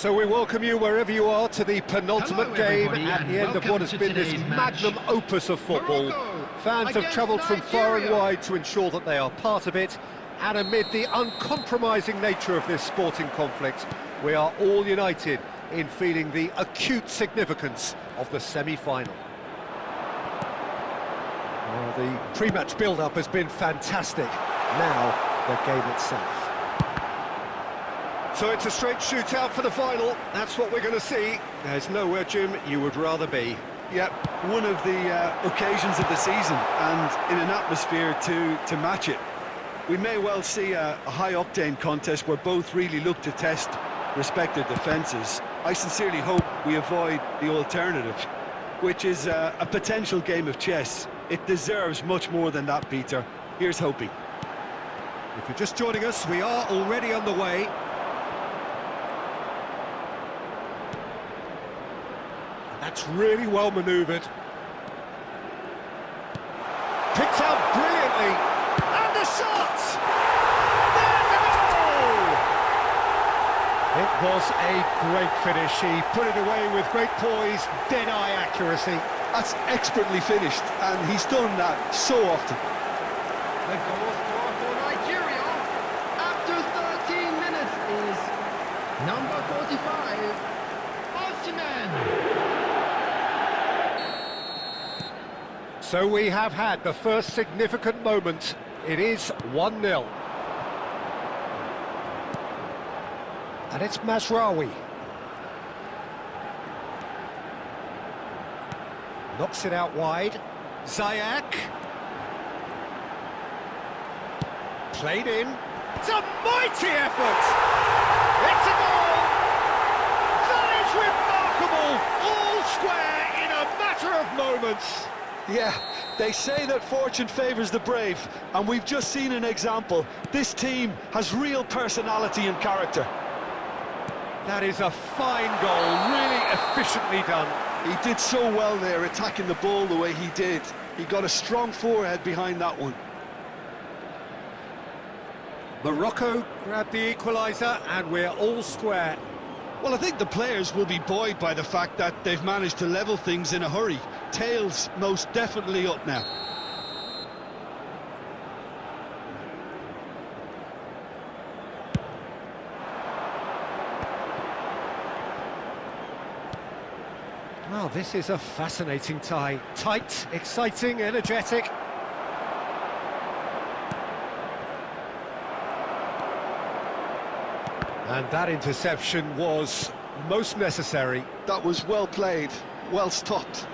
So we welcome you wherever you are to the penultimate game at the end of what has been this magnum opus of football. Fans have travelled from far and wide to ensure that they are part of it, and amid the uncompromising nature of this sporting conflict, we are all united in feeling the acute significance of the semi-final. The pre-match build-up has been fantastic. Now, the game itself. So it's a straight shootout for the final. That's what we're going to see. There's nowhere, Jim, you would rather be. Yep, one of the occasions of the season, and in an atmosphere to match it. We may well see a high-octane contest where both really look to test respective defences. I sincerely hope we avoid the alternative, which is a potential game of chess. It deserves much more than that, Peter. Here's hoping. If you're just joining us, we are already on the way. That's really well manoeuvred. Picked out brilliantly. And the shot! There's a goal! It was a great finish. He put it away with great poise, dead-eye accuracy. That's expertly finished, and he's done that so often. The goal scorer for Nigeria after 13 minutes is number 45, Osimhen. So we have had the first significant moment. It is 1-0. And it's Mazraoui. Knocks it out wide. Ziyech. Played in. It's a mighty effort! It's a goal! That is remarkable! All square in a matter of moments. Yeah, they say that fortune favours the brave, and we've just seen an example. This team has real personality and character. That is a fine goal, really efficiently done. He did so well there, attacking the ball the way he did. He got a strong forehead behind that one. Morocco grabbed the equaliser, and we're all square. Well, I think the players will be buoyed by the fact that they've managed to level things in a hurry. Tails most definitely up now. Well, this is a fascinating tie. Tight, exciting, energetic. And that interception was most necessary. That was well played, well stopped.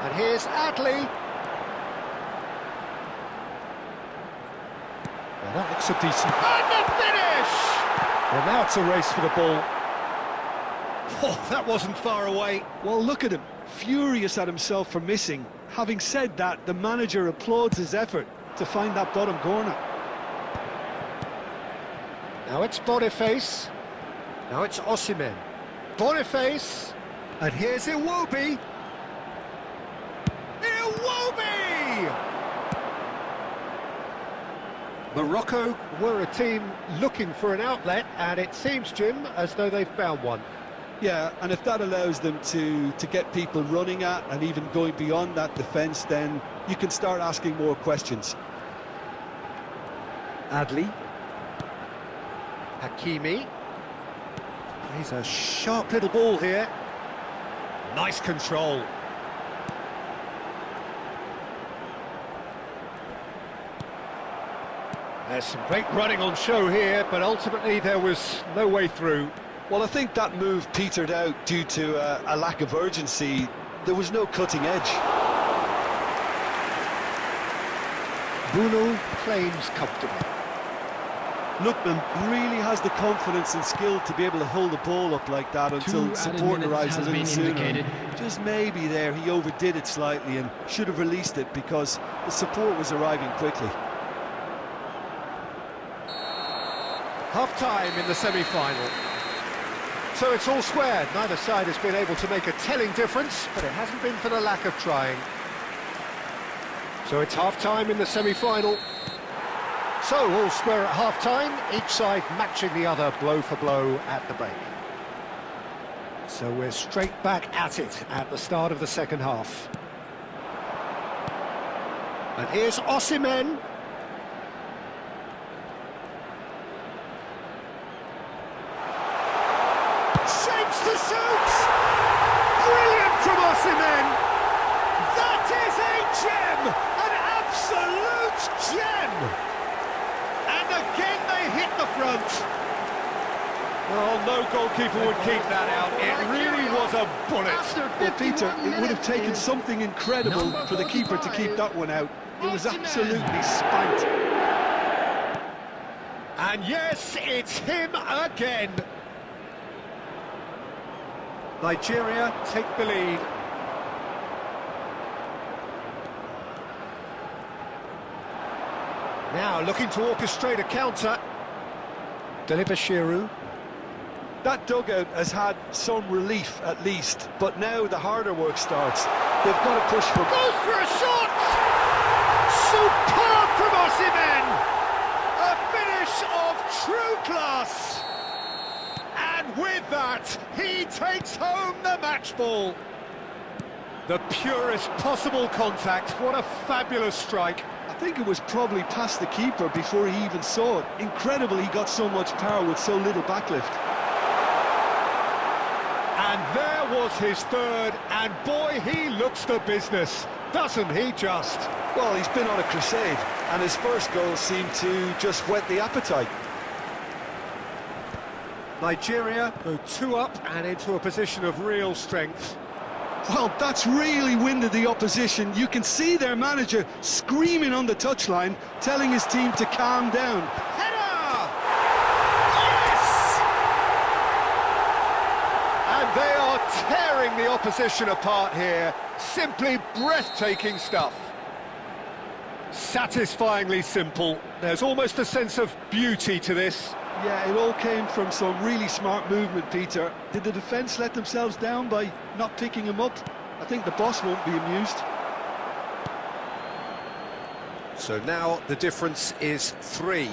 And here's Adli. Well, that looks a decent... And the finish! Well, now it's a race for the ball. Oh, that wasn't far away. Well, look at him, furious at himself for missing. Having said that, the manager applauds his effort to find that bottom corner. Now it's Boniface. Now it's Osimhen. Boniface. And here's Iwobi. Iwobi! Morocco were a team looking for an outlet, and it seems, Jim, as though they've found one. Yeah, and if that allows them to get people running at and even going beyond that defence, then you can start asking more questions. Adli. Hakimi. He's a sharp little ball here. Nice control. There's some great running on show here, but ultimately there was no way through. Well, I think that move petered out due to a lack of urgency. There was no cutting edge. Bruno claims comfortably. Lookman really has the confidence and skill to be able to hold the ball up like that until support arrives a little sooner. Just maybe there he overdid it slightly and should have released it because the support was arriving quickly. Half-time in the semi-final. So it's all square. Neither side has been able to make a telling difference, but it hasn't been for the lack of trying. So it's half-time in the semi-final. So all square at half-time, each side matching the other blow for blow at the break. So we're straight back at it at the start of the second half. And here's Osimhen. Shapes to shoot! Brilliant from Osimhen! That is a gem! An absolute gem! And again they hit the front. Well, no goalkeeper would keep that out. It really was a bullet. Well, Peter, it would have taken something incredible for the keeper to keep that one out. It was absolutely spanked. And yes, it's him again. Nigeria take the lead. Now looking to orchestrate a counter. Delibashiru. That dugout has had some relief at least, but now the harder work starts. They've got to push for... Goes for a shot! Superb from Osimhen! A finish of true class! And with that, he takes home the match ball. The purest possible contact. What a fabulous strike. I think it was probably past the keeper before he even saw it. Incredible he got so much power with so little backlift. And there was his third, and boy, he looks the business, doesn't he just? Well, he's been on a crusade, and his first goal seemed to just whet the appetite. Nigeria go 2 up and into a position of real strength. Well, that's really winded the opposition. You can see their manager screaming on the touchline, telling his team to calm down. Header! Yes! And they are tearing the opposition apart here. Simply breathtaking stuff. Satisfyingly simple. There's almost a sense of beauty to this. Yeah, it all came from some really smart movement, Peter. Did the defence let themselves down by not picking him up? I think the boss won't be amused. So now the difference is 3.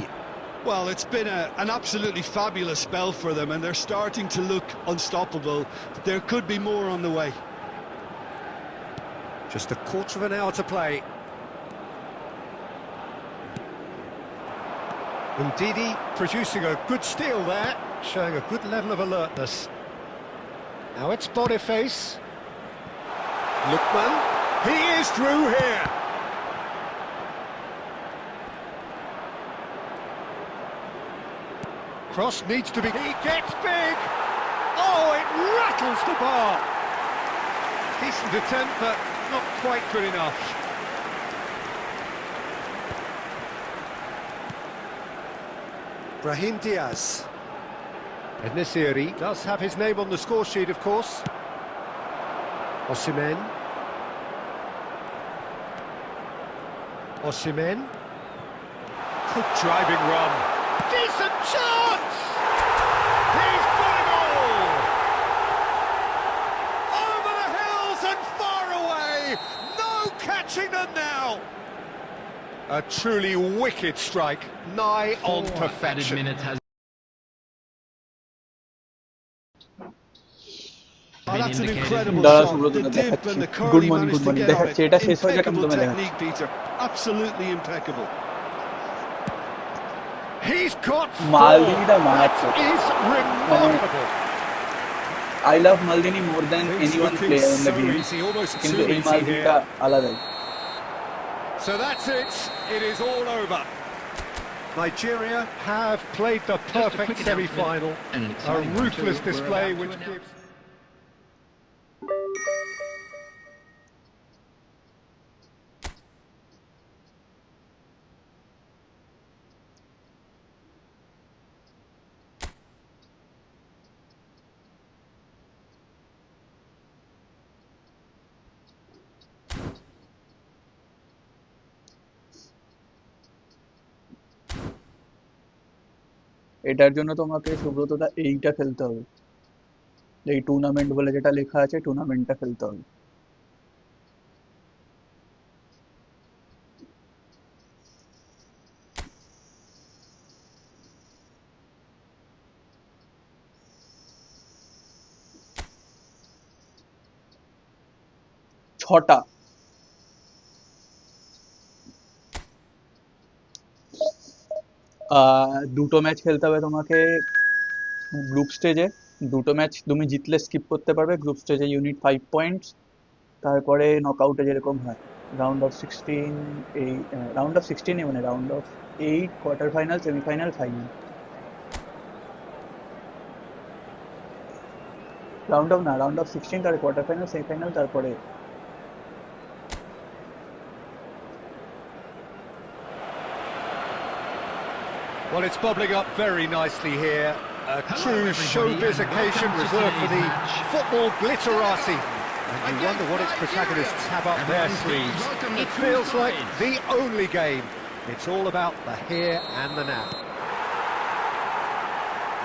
Well, it's been an absolutely fabulous spell for them, and they're starting to look unstoppable. There could be more on the way. Just a quarter of an hour to play. Ndidi producing a good steal there, showing a good level of alertness. Now it's Boniface. Lookman, he is through here. Cross needs to be... He gets big! Oh, it rattles the bar! Decent attempt, but not quite good enough. Brahim Diaz. Enesiri does have his name on the score sheet, of course. Osimhen. Osimhen. Good driving run. Decent chance! He's got it all! Over the hills and far away! No catching them now! A truly wicked strike, nigh on perfection. Oh, that's an incredible shot. The dip and the curl he managed to get on it. Impeccable technique, Peter. Absolutely impeccable. He's got 4. Maldini the match. That is remarkable. I love Maldini more than anyone player in the game. Easy, almost Kintu too ei easy Maldini here. ka alag hai. So that's it. It is all over. Nigeria have played the perfect semi-final. A ruthless display which gives... এটার জন্য তোমাকে সুব্রতদা এইটা খেলতে হবে, এই tournament বলে যেটা লেখা আছে টুর্নামেন্টটা খেলতে হবে। ছটা দুটো ম্যাচ খেলতে হবে তোমাকে গ্রুপ স্টেজে। দুটো ম্যাচ তুমি জিতলে স্কিপ করতে পারবে, গ্রুপ স্টেজে ইউনিট 5 পয়েন্টস। তারপরে নকআউটে যেরকম হয় রাউন্ড অফ 16, এই রাউন্ড অফ 16 মানে round of 8, quarter final, semifinal, final. Round of 16 তারপরে কোয়ার্টার ফাইনাল, সেমিফাইনাল, তারপরে Well, it's bubbling up very nicely here. A true showbiz occasion reserved for the football glitterati. And you wonder what its protagonists have up their sleeves. It feels like the only game. It's all about the here and the now.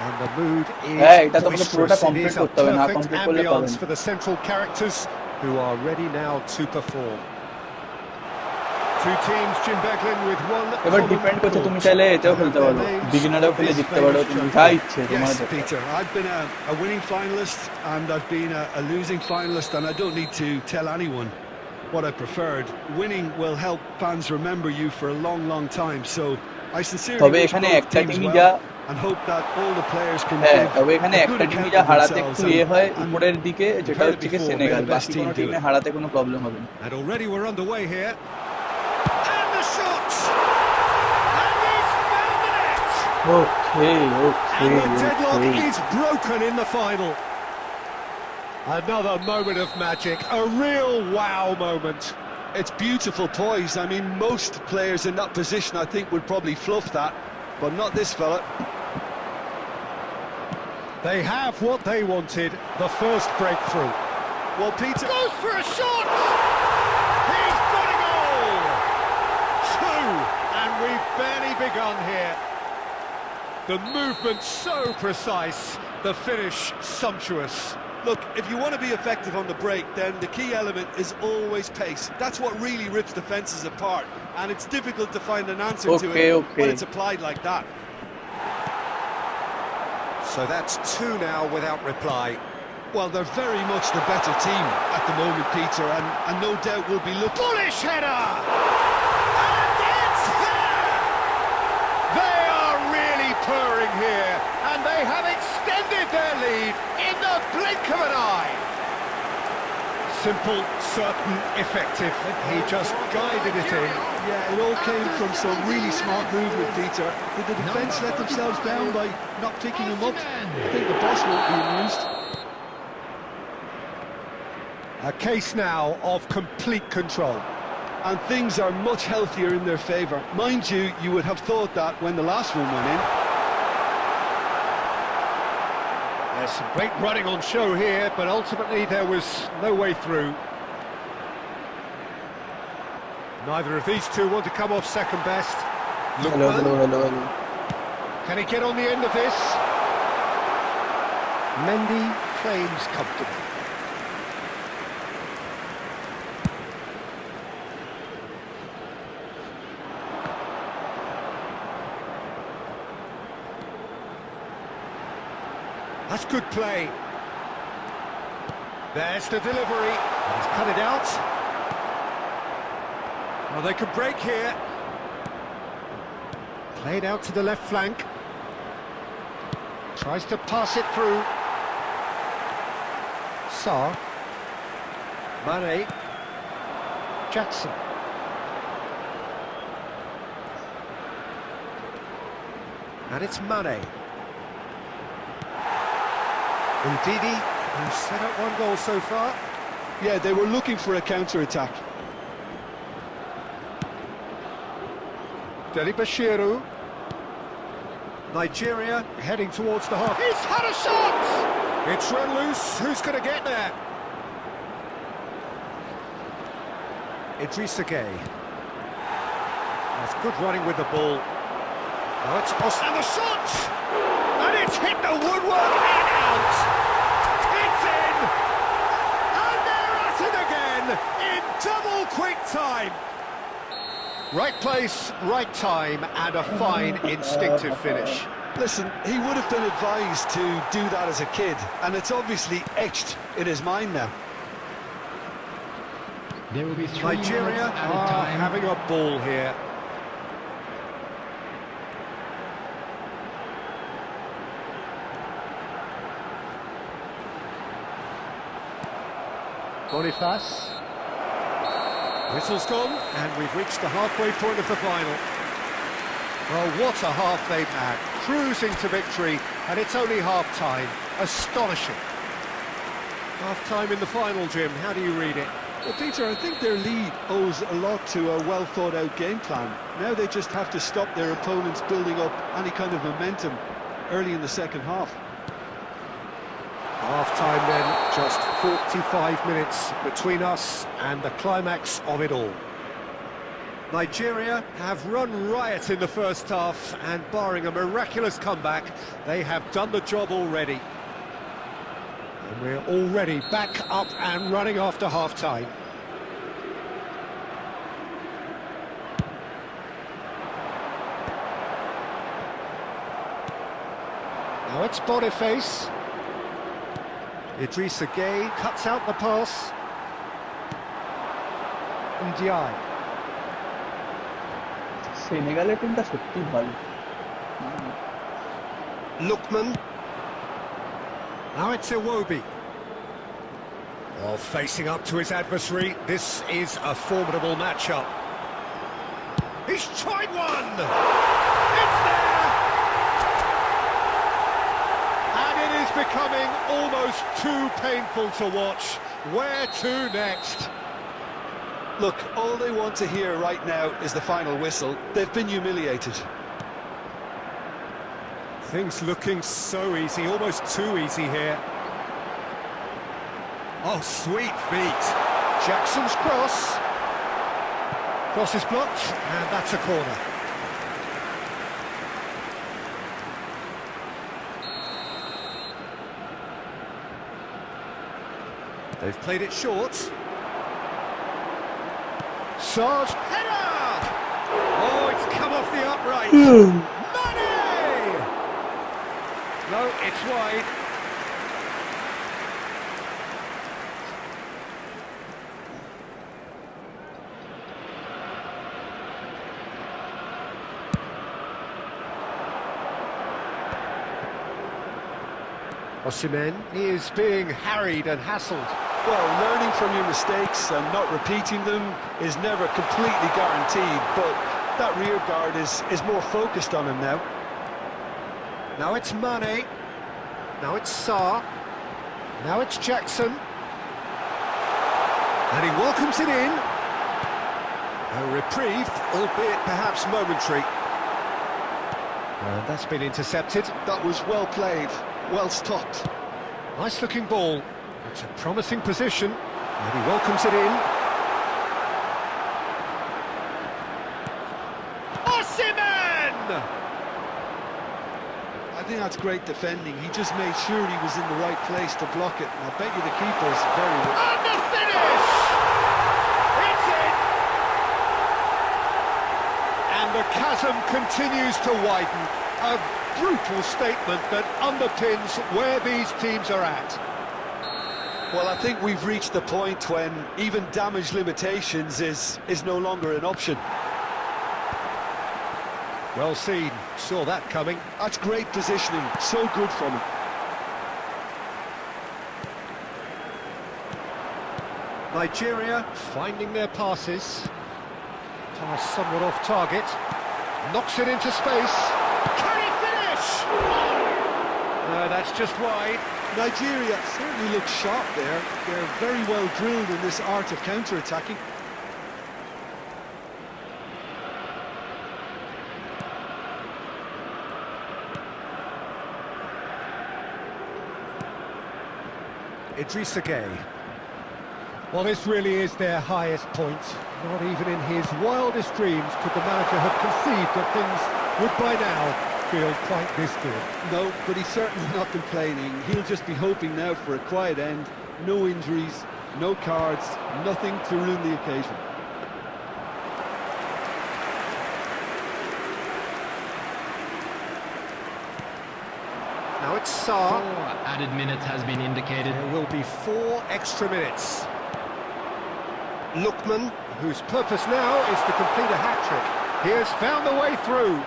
And the mood is boisterous. It is a perfect ambience for the central characters who are ready now to perform. Two teams, Jim Beglin, with one. এবার depend করছে, তুমি চাইলে এটাও খেলতে পারো, বিগিনারও খেলে জিততে পারো, তুমি যা ইচ্ছে তোমার। Yes, Peter, I've been a winning finalist and I've been a losing finalist, and I don't need to tell anyone what I preferred. Winning will help fans remember you for a long, long time. So I sincerely wish both teams well and hope that all the players can give তবে এখানে একটা টিমই যা হারাতে একটু হয় উপরের দিকে, যেটা হচ্ছে কি সেনেগাল, বাকি কোনো টিমে হারাতে কোনো প্রবলেম হবে না। And already we're underway here. And the shots! And he's found the net! And the deadlock is broken in the final. Another moment of magic, a real wow moment. It's beautiful poise. I mean, most players in that position, I think, would probably fluff that, but not this fella. They have what they wanted, the first breakthrough. Well, Peter goes for a shot! He's got a goal! Two, and we've barely begun here. The movement so precise, the finish sumptuous. Look, if you want to be effective on the break, then the key element is always pace. That's what really rips defences apart, and it's difficult to find an answer to it when it's applied like that. So that's two now without reply. Well, they're very much the better team at the moment, Peter, and no doubt will be looking. Bullish header! And it's there! They are really purring here, and they have extended their lead in the blink of an eye. Simple, certain, effective. He just guided it in. Yeah, it all came from some really smart movement, Peter. Did the defence let themselves down by not picking him up? I think the boss won't be amused. A case now of complete control. And things are much healthier in their favour. Mind you, you would have thought that when the last one went in. There's some great running on show here, but ultimately there was no way through. Neither of these two want to come off second best. Hello. Can he get on the end of this? Mendy claims comfortable. That's good play. There's the delivery. He's cut it out. Well, they could break here. Played out to the left flank. Tries to pass it through. Sarr. Mane. Jackson. And it's Mane. Ndidi, who's set up one goal so far. Yeah, they were looking for a counter-attack. Deli Bashiru. Nigeria heading towards the half. He's had a shot! It's run loose. Who's going to get there? Idrissa Gueye. That's good running with the ball. Now it's and the shot! And it's hit the woodwork and out. It's in. And they're at it again in double quick time. Right place, right time, and a fine instinctive finish. Listen, he would have been advised to do that as a kid, and it's obviously etched in his mind now. There will be 3 Nigeria minutes added are time. having a ball here. Boniface. Whistle's gone, and we've reached the halfway point of the final. Well, what a half they've had, cruising to victory, and it's only half-time. Astonishing. Half-time in the final, Jim, how do you read it? Well, Peter, I think their lead owes a lot to a well-thought-out game plan. Now they just have to stop their opponents building up any kind of momentum early in the second half. Half-time then, just 45 minutes between us and the climax of it all. Nigeria have run riot in the first half, and barring a miraculous comeback, they have done the job already. And we're already back up and running after half-time. Now it's Boniface. Idrissa Gueye cuts out the pass. Ndiaye. সেনেগালের টিমটা সত্যি ভালো। Lookman. Now it's Iwobi. Oh, facing up to his adversary, this is a formidable matchup. He's tried one! It's there! And it is becoming almost too painful to watch. Where to next? Look, all they want to hear right now is the final whistle. They've been humiliated. Things looking so easy, almost too easy here. Oh, sweet feet. Jackson's cross. Cross is blocked, and that's a corner. They've played it short. Sarge, header! Oh, it's come off the upright. Money! No, it's wide. Osimhen is being harried and hassled. Well, learning from your mistakes and not repeating them is never completely guaranteed, but that rear guard is more focused on him now. Now it's Mane. Now it's Sarr. Now it's Jackson. And he welcomes it in. A reprieve, albeit perhaps momentary. And that's been intercepted. That was well played, well stopped. Nice looking ball. It's a promising position. And he welcomes it in. Osimhen! I think that's great defending. He just made sure he was in the right place to block it. And I bet you the keeper's very well. And the finish! It's in! And the chasm continues to widen. A brutal statement that underpins where these teams are at. Well, I think we've reached the point when even damage limitations is no longer an option. Well seen, saw that coming. That's great positioning, so good from him. Nigeria finding their passes. Pass somewhat off target. Knocks it into space. Can he finish? No, that's just wide. Nigeria certainly looks sharp there. They're very well drilled in this art of counter-attacking. Idrissa Gueye. Well, this really is their highest point. Not even in his wildest dreams could the manager have conceived that things would by now feel quite this good. No, but he's certainly not complaining. He'll just be hoping now for a quiet end. No injuries, no cards, nothing to ruin the occasion. Now it's Sarr. 4 added minutes has been indicated. There will be 4 extra minutes. Lookman, whose purpose now is to complete a hat-trick. He has found the way through.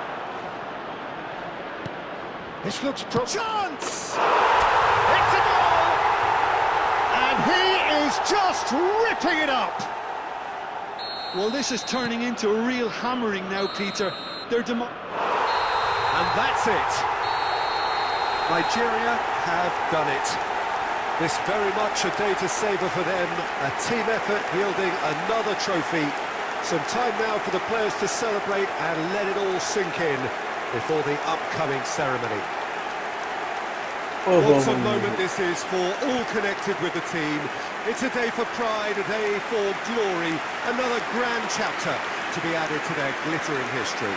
This looks chance! It's a goal! And he is just ripping it up! Well, this is turning into a real hammering now, Peter. And that's it. Nigeria have done it. This very much a day to savour for them. A team effort yielding another trophy. Some time now for the players to celebrate and let it all sink in before the upcoming ceremony. What a moment this is for all connected with the team. It's a day for pride, a day for glory, another grand chapter to be added to their glittering history.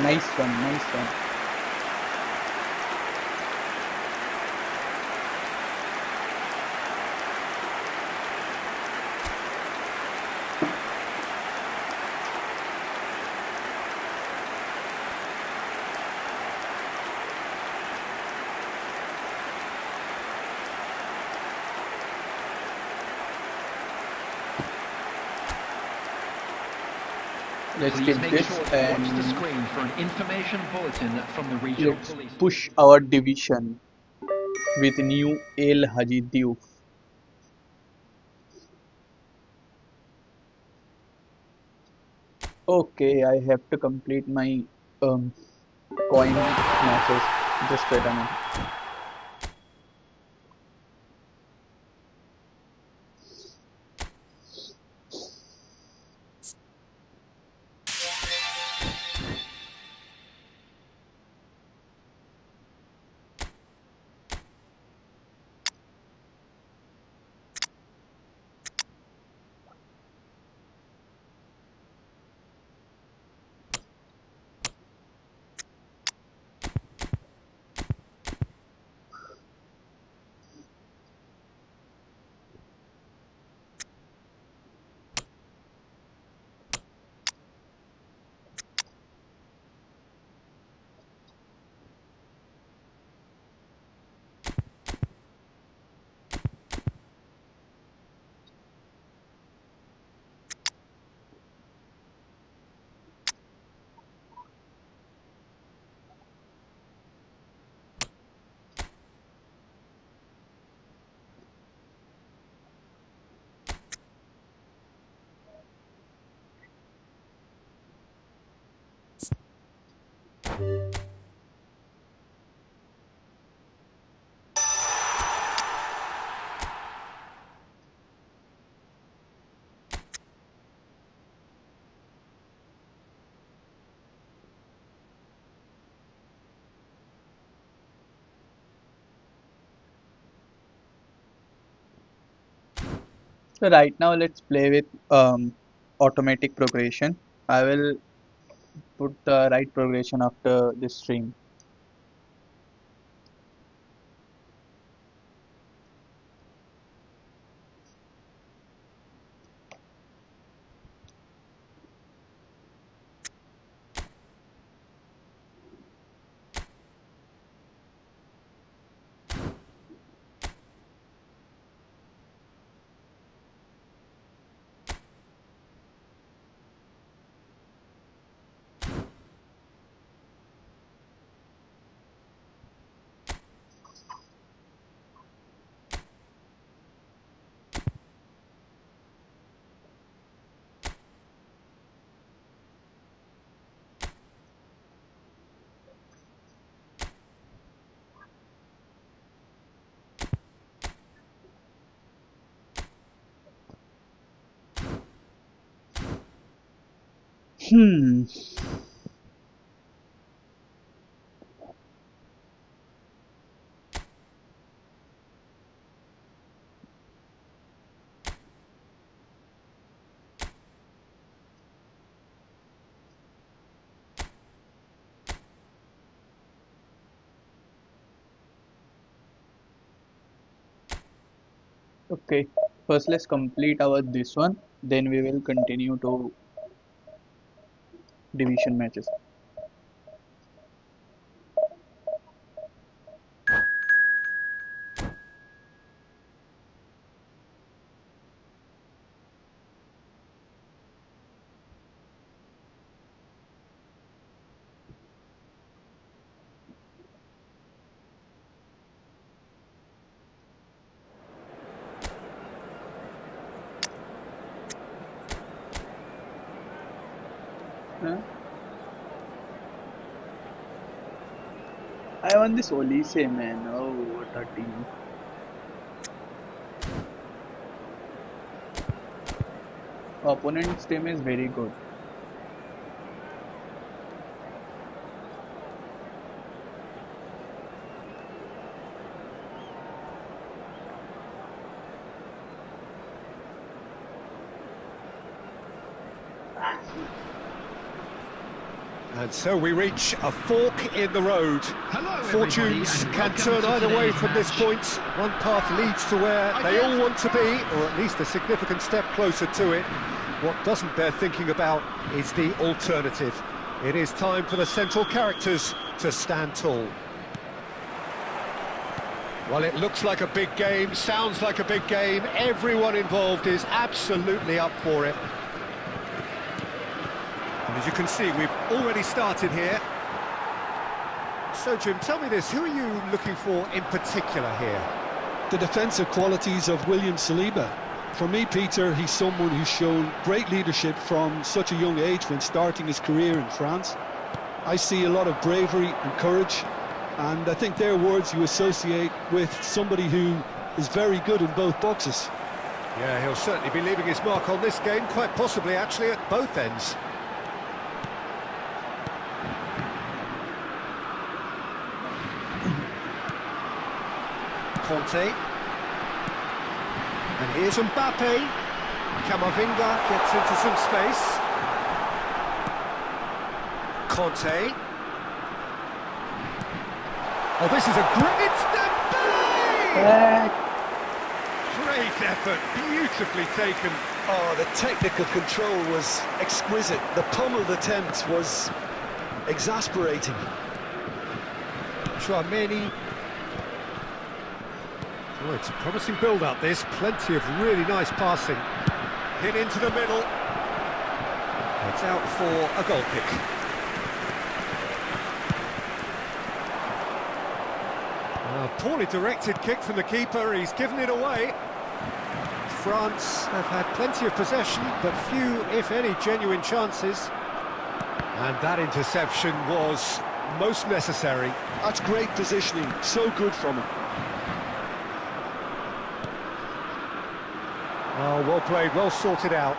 Nice one, nice one. Let's Please get make this sure to watch the and screen for an information bulletin from the regional let's police. push our division with new Hadji Diouf. Okay, I have to complete my coin matches. Just wait a minute. So right now let's play with automatic progression. I will put the right progression after this stream. Hmm. Okay, first let's complete our this one, then we will continue to division matches. Huh? I want this Olise, man. Oh, what a team. Opponent's team is very good. And so we reach a fork in the road. Hello, Fortunes everybody, and can welcome turn to either way today's from this match. point. One path leads to where they all want to be, or at least a significant step closer to it. What doesn't bear thinking about is the alternative. It is time for the central characters to stand tall. Well, it looks like a big game, sounds like a big game. Everyone involved is absolutely up for it. And as you can see, we've already started here. So, Jim, tell me this, who are you looking for in particular here? The defensive qualities of William Saliba. For me, Peter, he's someone who's shown great leadership from such a young age when starting his career in France. I see a lot of bravery and courage, and I think they're words you associate with somebody who is very good in both boxes. Yeah, he'll certainly be leaving his mark on this game, quite possibly actually at both ends. Conte. And here's Mbappe. Camavinga gets into some space. Conte. Oh, this is a great... It's Dembele! Great effort, beautifully taken. Oh, the technical control was exquisite. The pummeled attempt was exasperating. Chouameni. Oh, it's a promising build-up, this. Plenty of really nice passing. Hit into the middle. It's out for a goal kick. A poorly directed kick from the keeper. He's given it away. France have had plenty of possession, but few, if any, genuine chances. And that interception was most necessary. That's great positioning, so good from him. Oh, well played, well sorted out.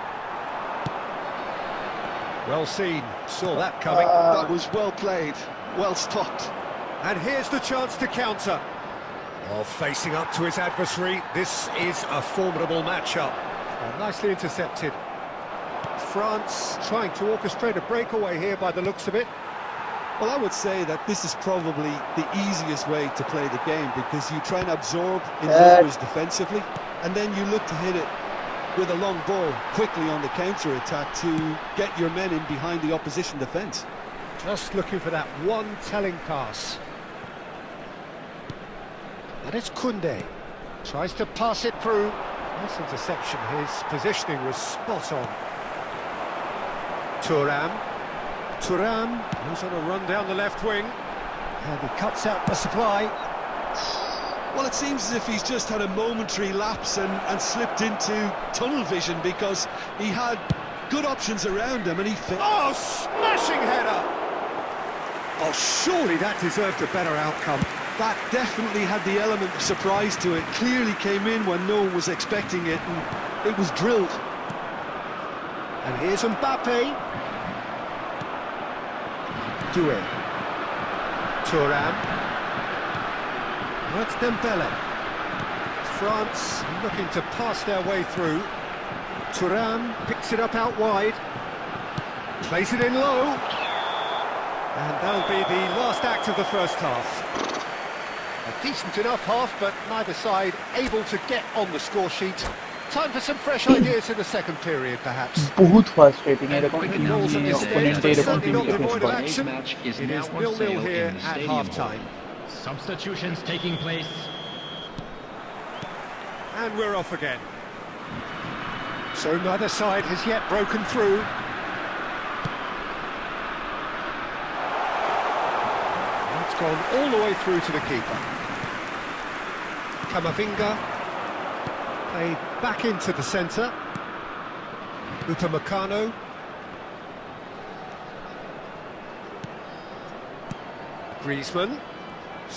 Well seen, saw that coming. That was well played, well stopped. And here's the chance to counter. Oh, facing up to his adversary, this is a formidable matchup. Nicely intercepted. France trying to orchestrate a breakaway here by the looks of it. Well, I would say that this is probably the easiest way to play the game, because you try and absorb in numbers defensively, and then you look to hit it with a long ball quickly on the counter-attack to get your men in behind the opposition defence. Just looking for that one telling pass. And it's Koundé. Tries to pass it through. Nice interception. His positioning was spot on. Thuram. Thuram goes on a run down the left wing. And he cuts out the supply. Well, it seems as if he's just had a momentary lapse and slipped into tunnel vision, because he had good options around him and he failed. Oh, smashing header! Oh, surely that deserved a better outcome. That definitely had the element of surprise to it. Clearly came in when no one was expecting it, and it was drilled. And here's Mbappe. Diouf. Thuram. That's Dembele. France looking to pass their way through. Thuram picks it up out wide. Plays it in low. And that'll be the last act of the first half. A decent enough half, but neither side able to get on the score sheet. Time for some fresh ideas in the second period, perhaps. बहुत frustrating है এরকম Quick team goals at নিয়ে this opponent stage, এরকম certainly team not K face devoid of করে action. Match is It now is on 0-0 sale here in the at stadium. half-time. Substitutions taking place. And we're off again. So neither side has yet broken through. It's gone all the way through to the keeper. Camavinga played back into the centre. Upamecano. Griezmann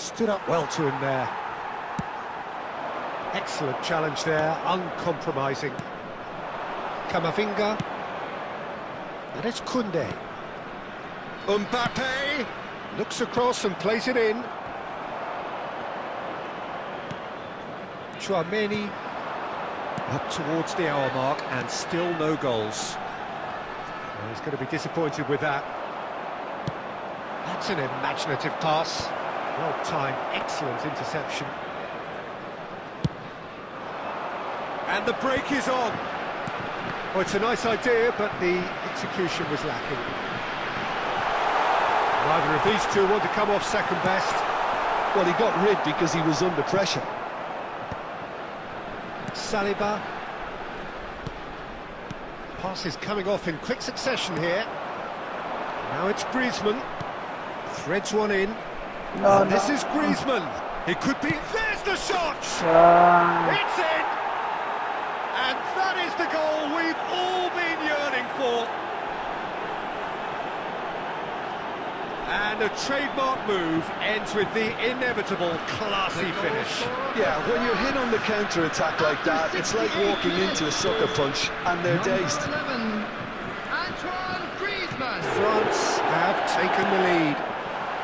stood up well to him there. Excellent challenge there, uncompromising. Camavinga. And it's Koundé. Mbappe looks across and plays it in. Tchouaméni up towards the hour mark and still no goals. Well, he's going to be disappointed with that. That's an imaginative pass. Well timed, excellent interception. And the break is on. Oh, it's a nice idea, but the execution was lacking. Neither of these two want to come off second best. Well, he got rid because he was under pressure. Saliba. Pass is coming off in quick succession here. Now it's Griezmann. Threads one in. And this is Griezmann. It could be... There's the shot! It's in! And that is the goal we've all been yearning for. And a trademark move ends with the inevitable classy finish. Yeah, when you're hit on the counter-attack like that, it's like walking into a sucker punch and they're dazed. France have taken the lead.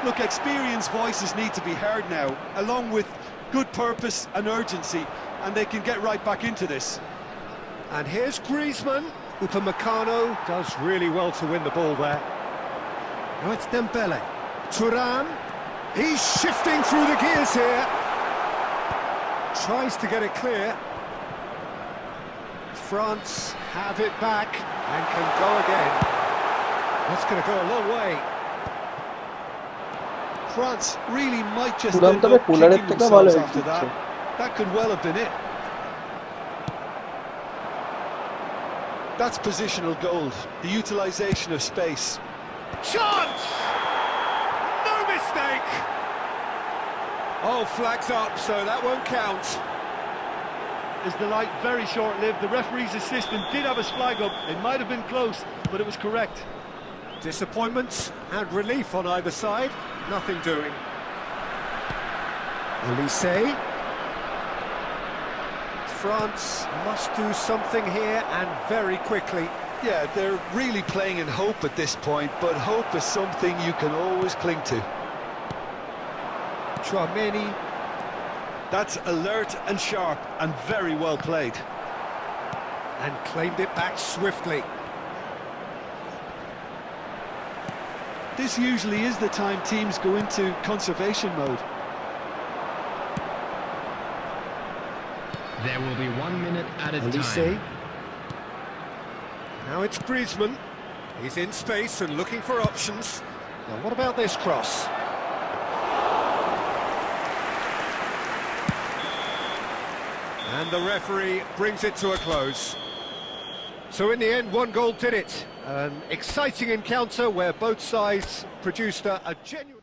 Look, experienced voices need to be heard now, along with good purpose and urgency, and they can get right back into this. And here's Griezmann. Upamecano does really well to win the ball there. Now it's Dembele. Thuram. He's shifting through the gears here. Tries to get it clear. France have it back and can go again. That's going to go a long way. France really might just Thuram end তবে up পোলারের kicking থেকে ভালো themselves after হচ্ছে that. That could well have been it. That's positional gold, the utilisation of space. Chance! No mistake! Oh, flags up, so that won't count. Is the light very short-lived? The referee's assistant did have his flag up. It might have been close, but it was correct. Disappointment and relief on either side. Nothing doing. Olise. France must do something here and very quickly. Yeah, they're really playing in hope at this point, but hope is something you can always cling to. Tchouaméni. That's alert and sharp and very well played. And claimed it back swiftly. This usually is the time teams go into conservation mode. There will be 1 minute added Olise. time. Now it's Griezmann. He's in space and looking for options. Now what about this cross? And the referee brings it to a close. So in the end, one goal did it. An exciting encounter where both sides produced a genuine...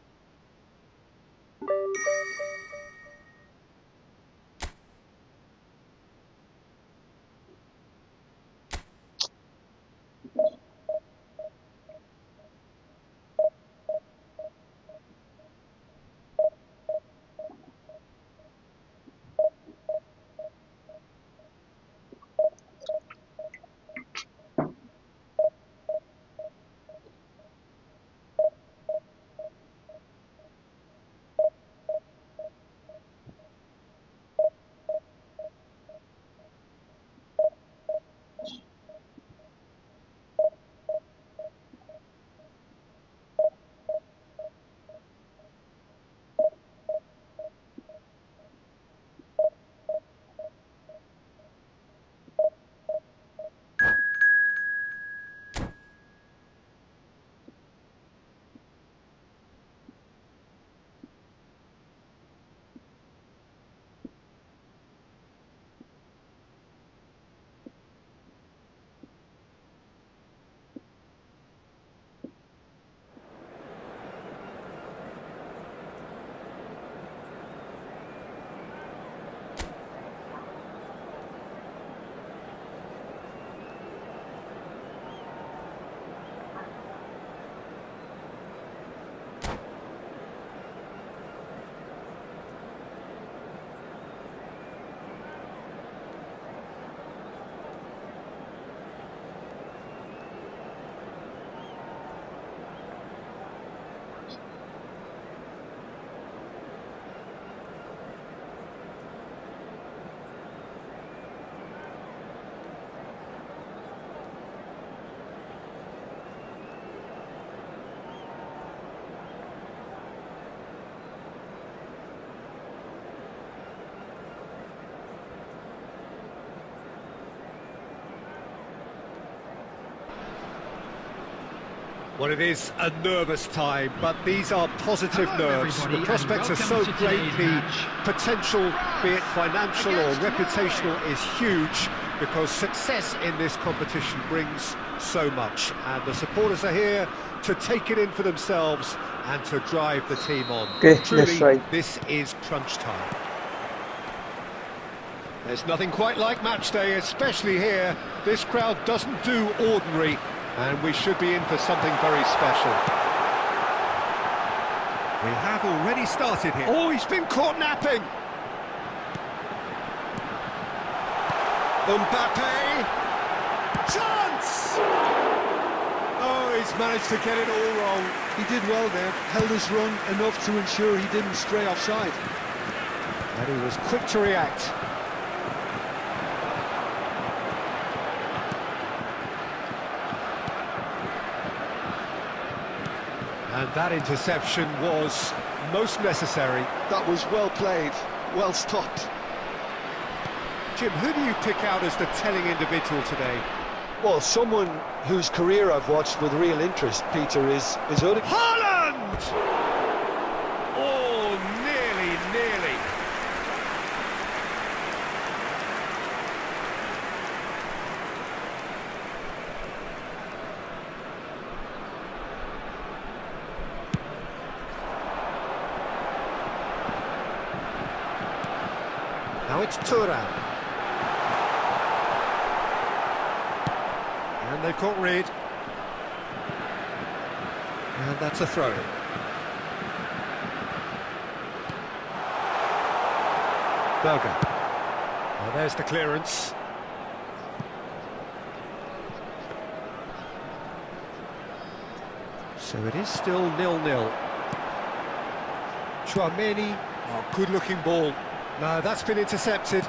Well, it is a nervous time, but these are positive nerves. The prospects are so great, the potential, be it financial or reputational, is huge, because success in this competition brings so much. And the supporters are here to take it in for themselves and to drive the team on. Okay, Truly, this is crunch time. There's nothing quite like match day, especially here. This crowd doesn't do ordinary, and we should be in for something very special. We have already started here. Oh, he's been caught napping! Mbappe! Chance! Oh, he's managed to get it all wrong. He did well there, held his run enough to ensure he didn't stray offside. And he was quick to react. And that interception was most necessary. That was well played, well stopped. Jim, who do you pick out as the telling individual today? Well, someone whose career I've watched with real interest, Peter, is Odegaard. Haaland! Oh, nearly. Now it's Thuram. And they've caught Reed. And that's a throw-in. Berger. Well, there's the clearance. So it is still 0-0. Chouameni, good-looking ball. No, that's been intercepted.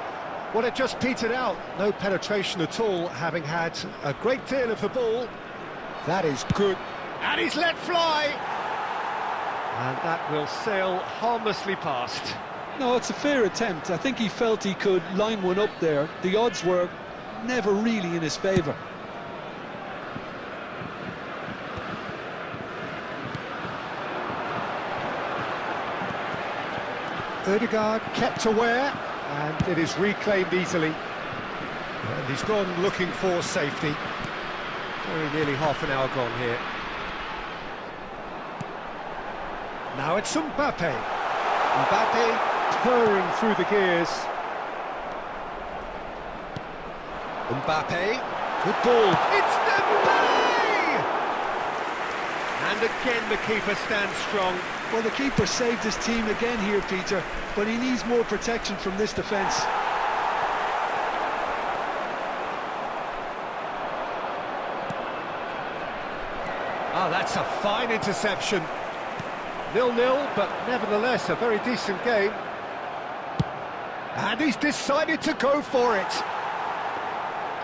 Well, it just petered out. No penetration at all, having had a great deal of the ball. That is good. And he's let fly. And that will sail harmlessly past. No, it's a fair attempt. I think he felt he could line one up there. The odds were never really in his favour. Odegaard kept aware, and it is reclaimed easily. And he's gone looking for safety. Very nearly half an hour gone here. Now it's Mbappe. Mbappe purring through the gears. Mbappe, good ball. It's Dembele! And again the keeper stands strong. Well, the keeper saved his team again here, Peter, but he needs more protection from this defence. Oh, that's a fine interception. 0-0, but nevertheless a very decent game. And he's decided to go for it.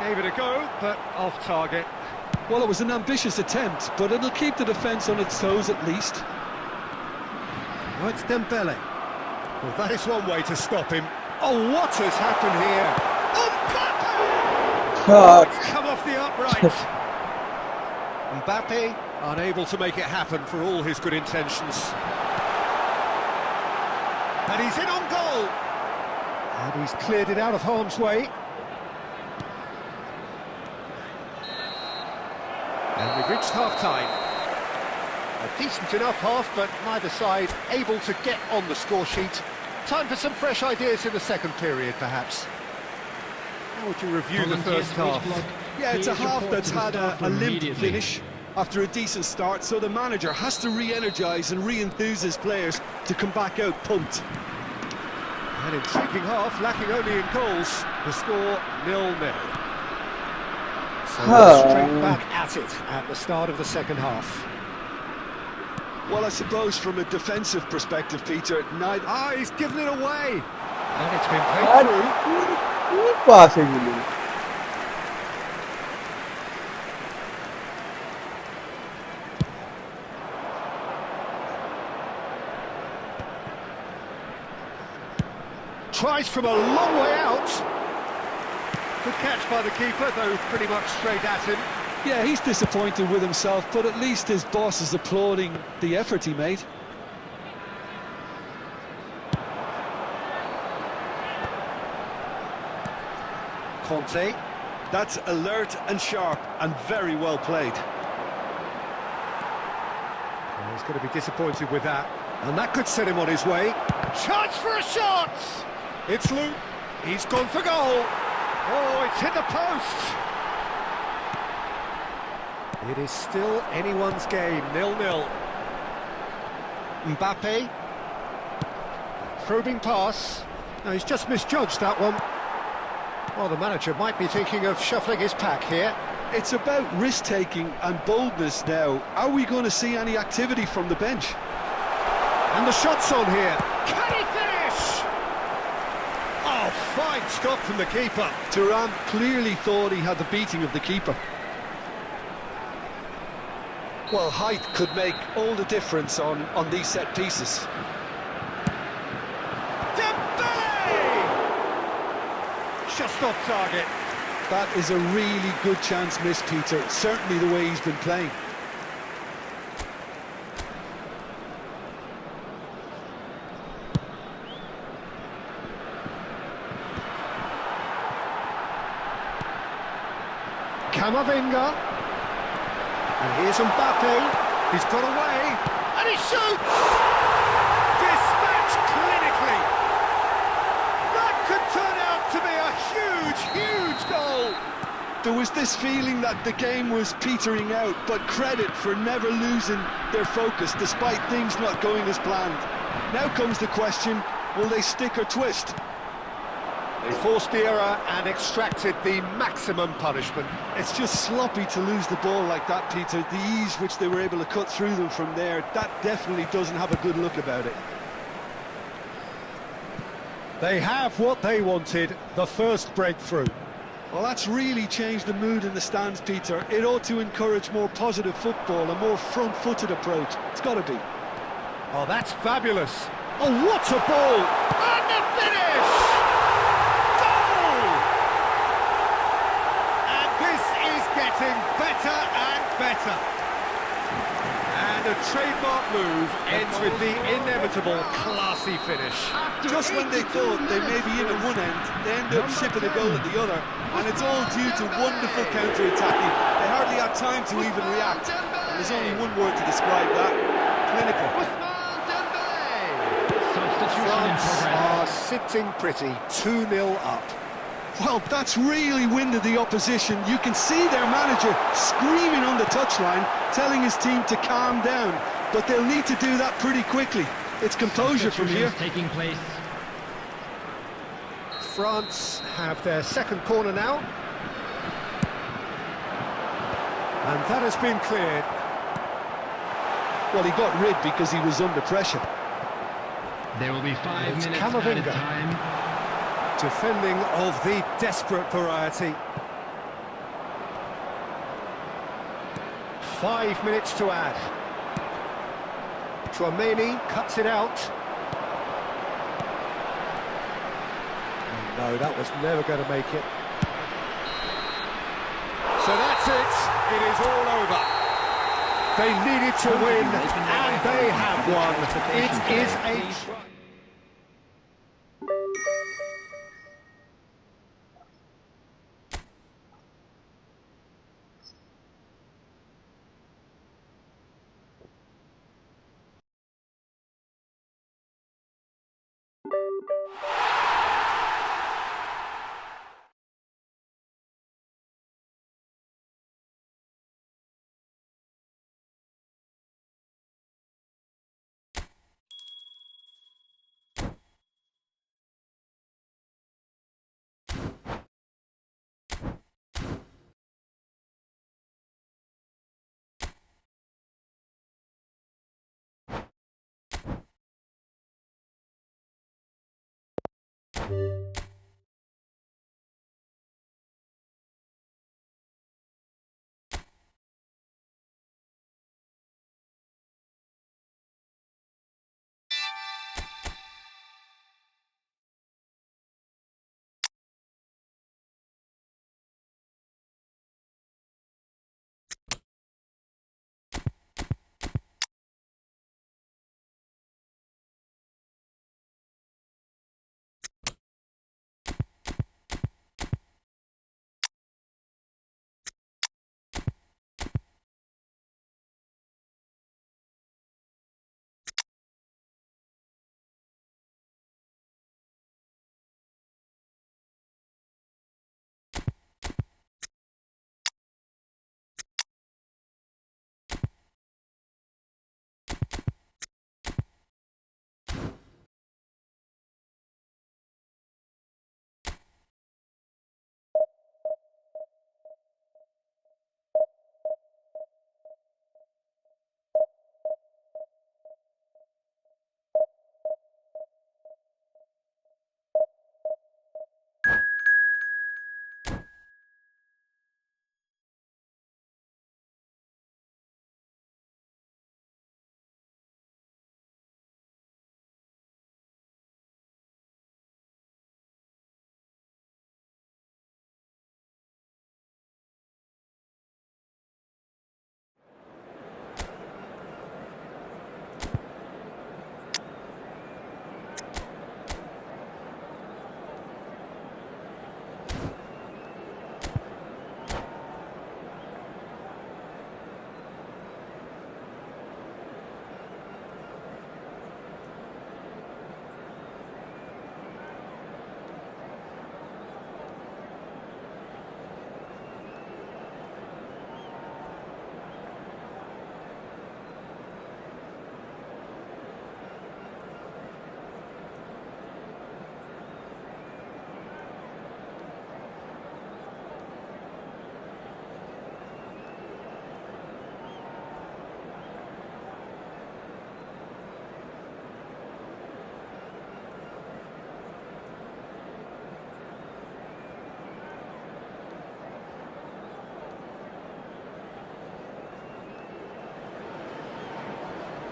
Gave it a go, but off target. Well, it was an ambitious attempt, but it'll keep the defence on its toes at least. Oh, it's Dembele. Well, that is one way to stop him. Oh, what has happened here? Mbappe! Oh, it's come off the upright. Mbappe unable to make it happen for all his good intentions. And he's in on goal. And he's cleared it out of harm's way. And we've reached half-time. A decent enough half, but neither side able to get on the score sheet. Time for some fresh ideas in the second period, perhaps. How would you review the first half? Yeah, it's a half that's had a limp finish after a decent start, so the manager has to re-energise and re-enthuse his players to come back out pumped. An intriguing half, lacking only in goals. The score 0-0. So we're straight back at it at the start of the second half. Well, I suppose from a defensive perspective, Peter, he's given it away! And it's been played through. Passing. Tries from a long way out. Good catch by the keeper, though pretty much straight at him. Yeah, he's disappointed with himself, but at least his boss is applauding the effort he made. Conte. That's alert and sharp and very well played. Well, he's going to be disappointed with that. And that could set him on his way. Chance for a shot! It's Luke. He's gone for goal. Oh, it's hit the post. It is still anyone's game, 0-0. Mbappe. Probing pass. No, he's just misjudged that one. Well, the manager might be thinking of shuffling his pack here. It's about risk-taking and boldness now. Are we going to see any activity from the bench? And the shot's on here. Can he finish? Oh, fine stop from the keeper. Thuram clearly thought he had the beating of the keeper. Well, height could make all the difference on these set pieces. Just off target. That is a really good chance missed, Peter. Certainly the way he's been playing. Camavinga. And here's Mbappe. He's got away. And he shoots! Dispatched clinically. That could turn out to be a huge goal. There was this feeling that the game was petering out, but credit for never losing their focus despite things not going as planned. Now comes the question, will they stick or twist? They forced the error and extracted the maximum punishment. It's just sloppy to lose the ball like that, Peter. The ease which they were able to cut through them from there, that definitely doesn't have a good look about it. They have what they wanted, the first breakthrough. Well, that's really changed the mood in the stands, Peter. It ought to encourage more positive football, a more front-footed approach. It's got to be. Oh, that's fabulous. Oh, what a ball! And the finish! Goal! And this is getting better and better. And a trademark move ends with the inevitable classy finish. Just when they thought they may be in at one end, they end up shipping a goal at the other, and it's all due to wonderful counter-attacking. They hardly have time to even react. And there's only one word to describe that: clinical. France are sitting pretty, 2-0 up. Well, that's really winded the opposition. You can see their manager screaming on the touchline, telling his team to calm down. But they'll need to do that pretty quickly. It's composure from here. Taking place. France have their second corner now. And that has been cleared. Well, he got rid because he was under pressure. There will be 5 It's minutes Camavinga. added time. Defending of the desperate variety. 5 minutes to add. Chouameni cuts it out. No, that was never going to make it. So that's it. It is all over. They needed to win, and they have won. It is a...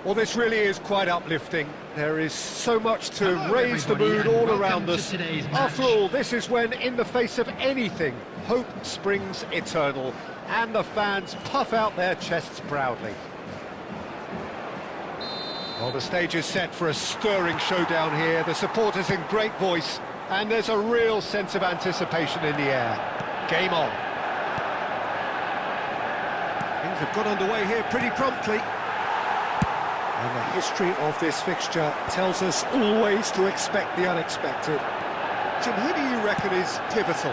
Well, this really is quite uplifting. There is so much to raise the mood all around us. After all, this is when, in the face of anything, hope springs eternal, and the fans puff out their chests proudly. Well, the stage is set for a stirring showdown here. The supporters in great voice, and there's a real sense of anticipation in the air. Game on. Things have got underway here pretty promptly. And the history of this fixture tells us always to expect the unexpected. Jim, who do you reckon is pivotal?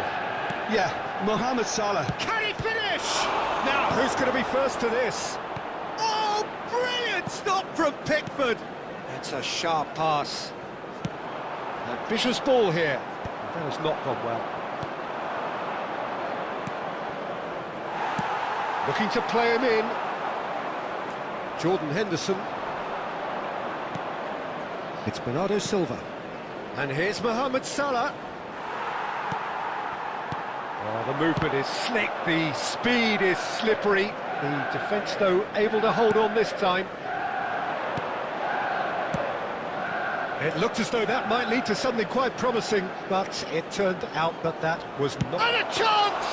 Yeah, Mohamed Salah. Can he finish? Now, who's going to be first to this? Oh, brilliant stop from Pickford. That's a sharp pass. Ambitious ball here. That has not gone well. Looking to play him in. Jordan Henderson. It's Bernardo Silva. And here's Mohamed Salah. Oh, the movement is slick, the speed is slippery. The defence, though, able to hold on this time. It looked as though that might lead to something quite promising, but it turned out that that was not... And a chance!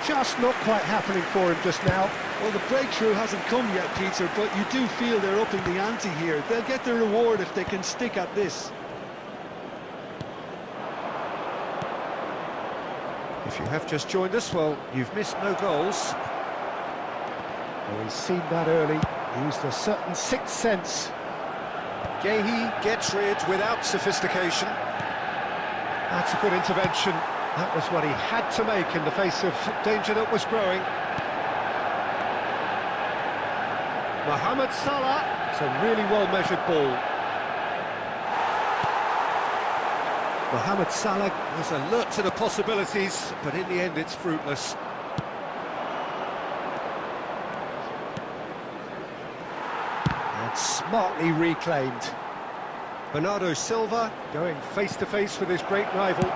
Just not quite happening for him just now. Well, the breakthrough hasn't come yet, Peter, but you do feel they're upping the ante here. They'll get their reward if they can stick at this. If you have just joined us, well, you've missed no goals. Well, he's seen that early, used a certain sixth sense. Gueye gets rid without sophistication. That's a good intervention. That was what he had to make in the face of danger that was growing. Mohamed Salah, it's a really well-measured ball. Mohamed Salah was alert to the possibilities, but in the end it's fruitless. And smartly reclaimed. Bernardo Silva going face-to-face with his great rival.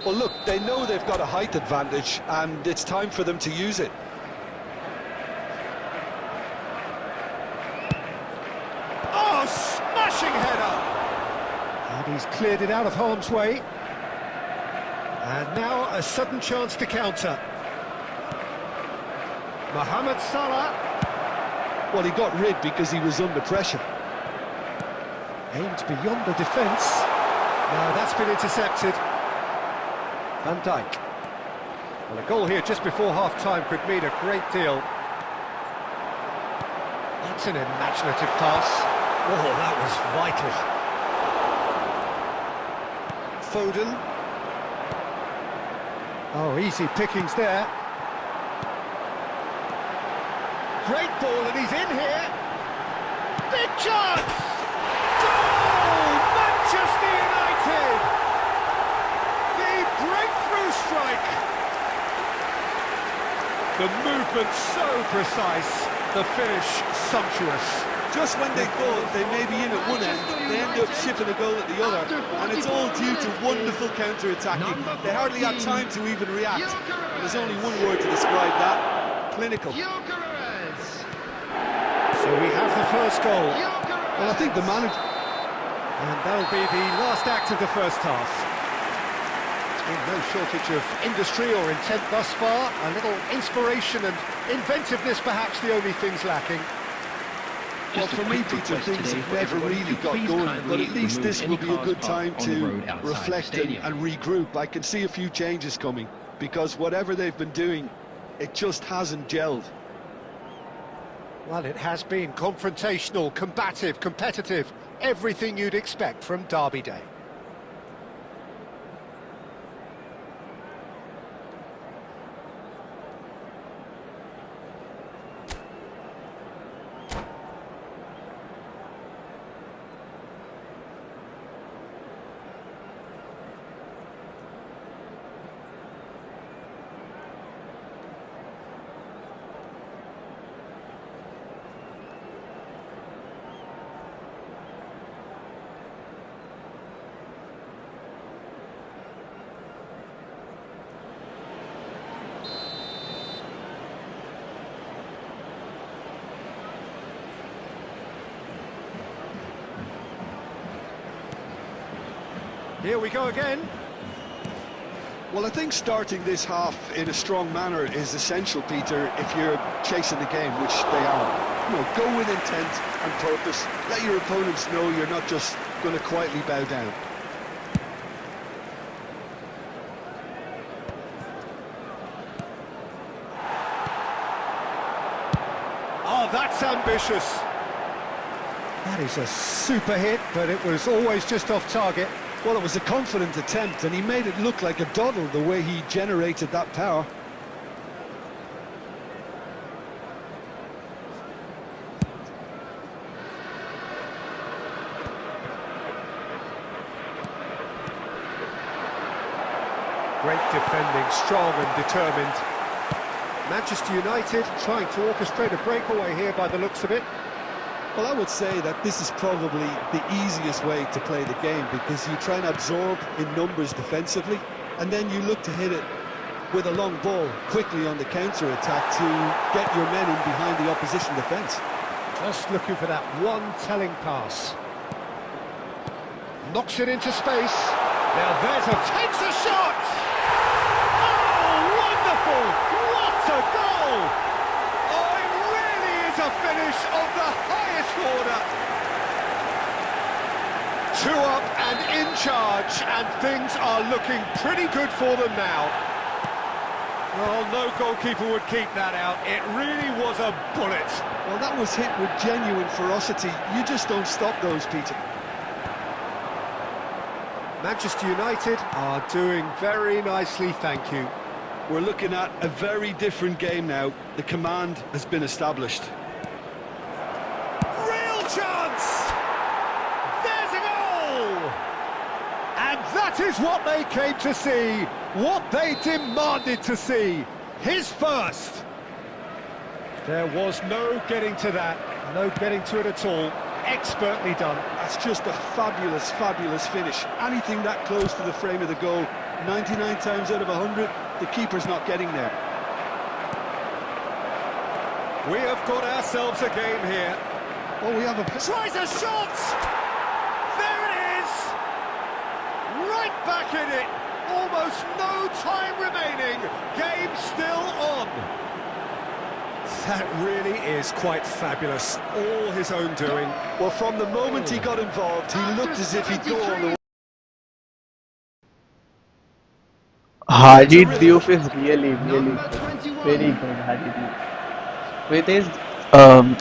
Well, look, they know they've got a height advantage, and it's time for them to use it. Oh, smashing header! And he's cleared it out of harm's way. And now a sudden chance to counter. Mohamed Salah. Well, he got rid because he was under pressure. Aimed beyond the defence. Now that's been intercepted. Van Dijk. Well, a goal here just before half-time could mean a great deal. That's an imaginative pass. Oh, that was vital. Foden. Oh, easy pickings there. Great ball, and he's in here. Big chance! Goal! Manchester United! Breakthrough strike. The movement so precise, the finish sumptuous. Just when they thought they may be in at one end, they end up shipping a goal at the other, and it's all due to wonderful counter-attacking. They hardly had time to even react. And there's only one word to describe that: clinical. So we have the first goal. Well, I think the manager... And that'll be the last act of the first half. No shortage of industry or intent thus far. A little inspiration and inventiveness, perhaps the only things lacking. Well, for me, Peter, things have never really got going, but at least this will be a good time to reflect and regroup. I can see a few changes coming, because whatever they've been doing, it just hasn't gelled. Well, it has been confrontational, combative, competitive, everything you'd expect from Derby Day. Here we go again. Well, I think starting this half in a strong manner is essential, Peter, if you're chasing the game, which they are. You know, go with intent and purpose. Let your opponents know you're not just going to quietly bow down. Oh, that's ambitious. That is a super hit, but it was always just off target. Well, it was a confident attempt, and he made it look like a doddle the way he generated that power. Great defending, strong and determined. Manchester United trying to orchestrate a breakaway here by the looks of it. Well, I would say that this is probably the easiest way to play the game, because you try and absorb in numbers defensively, and then you look to hit it with a long ball quickly on the counter-attack to get your men in behind the opposition defence. Just looking for that one telling pass. Knocks it into space. Now there's takes a shot! Oh, wonderful! What a goal! Oh, it really is a finish of the highest order. 2 up and in charge, and things are looking pretty good for them now. Well, no goalkeeper would keep that out. It really was a bullet. Well, that was hit with genuine ferocity. You just don't stop those, Peter. Manchester United are doing very nicely, thank you. We're looking at a very different game now. The command has been established. Real chance! There's a goal! And that is what they came to see, what they demanded to see. His first. There was no getting to that, no getting to it at all. Expertly done. That's just a fabulous, fabulous finish. Anything that close to the frame of the goal, 99 times out of 100, the keeper's not getting there. We have got ourselves a game here. Oh, we have a... Tries a shot! There it is! Right back in it! Almost no time remaining. Game still on. That really is quite fabulous. All his own doing. Well, from the moment he got involved, he looked as if he'd go all the way. Hadji Diouf is really good. Very good, Hadji Diouf. With his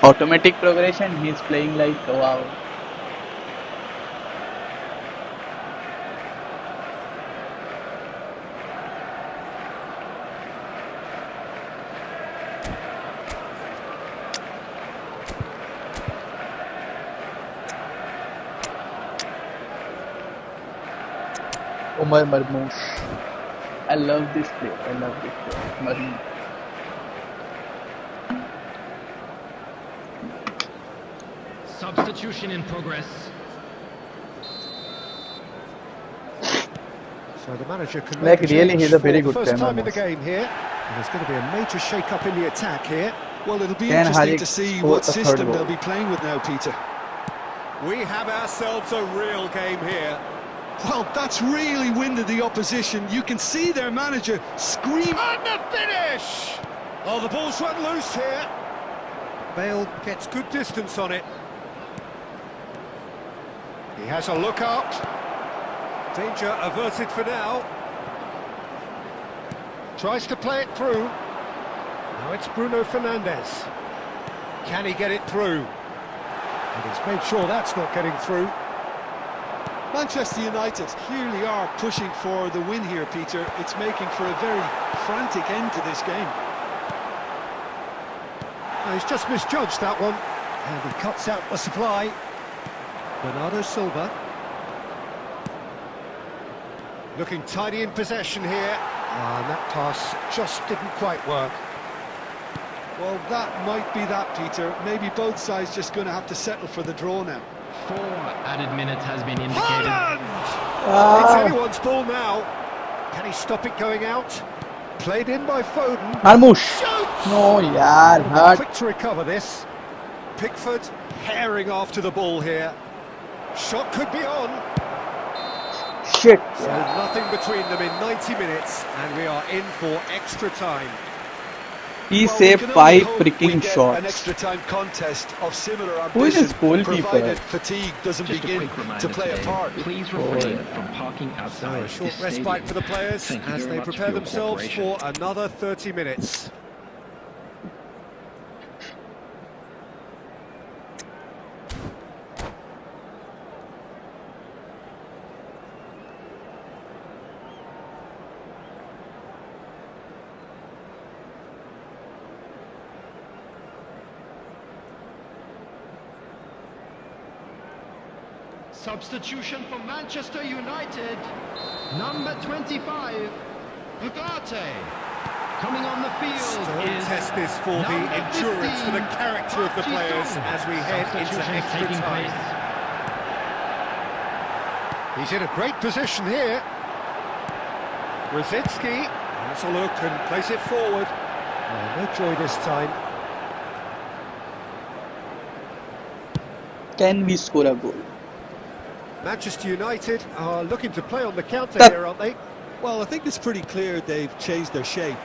automatic progression, he's playing like wow. Omar Marmoush. I love this play. I love this play. Marmoush. Substitution in progress. So the manager can Like make a really, change he's a for very the good first player. time in the game here. And there's going to be a major shake-up in the attack here. Well, it'll be Can interesting Hadji to see score what the third system goal? they'll be playing with now, Peter. We have ourselves a real game here. Well, that's really winded the opposition. You can see their manager scream. And the finish! Oh, the ball's run loose here. Bale gets good distance on it. He has a look up. Danger averted for now. Tries to play it through. Now it's Bruno Fernandes. Can he get it through? And he's made sure that's not getting through. Manchester United clearly are pushing for the win here, Peter. It's making for a very frantic end to this game. Now, he's just misjudged that one. And he cuts out the supply. Bernardo Silva. Looking tidy in possession here. And that pass just didn't quite work. Well, that might be that, Peter. Maybe both sides just going to have to settle for the draw now. 4 added minutes has been indicated. Haaland! It's anyone's ball now. Can he stop it going out? Played in by Foden. Marmoush. Shoots! No, yaar, hurt. Quick to recover this. Pickford herring after the ball here. Shot could be on. shit. So nothing between them in 90 minutes, and we are in for extra time. He Well, saved we can only 5 hope we freaking get shots. an extra time contest of similar Who is ambition, his goalkeeper? provided fatigue doesn't Just a begin quick reminder to play a today, part. please refrain from parking So outside a short this respite stadium. for the players Thank you as very they much prepare for your themselves cooperation. for another 30 minutes. Substitution for Manchester United. Number 25, Ugarte. Coming on the field Strong is test this for the number endurance, for the 15, character of the players Hadji. as we head into Substitutions extra taking time. place. He's in a great position here. Rosicki has a look and plays it forward. Oh, no joy this time. Can we score a goal? Manchester United are looking to play on the counter Cut. here, aren't they? Well, I think it's pretty clear they've changed their shape,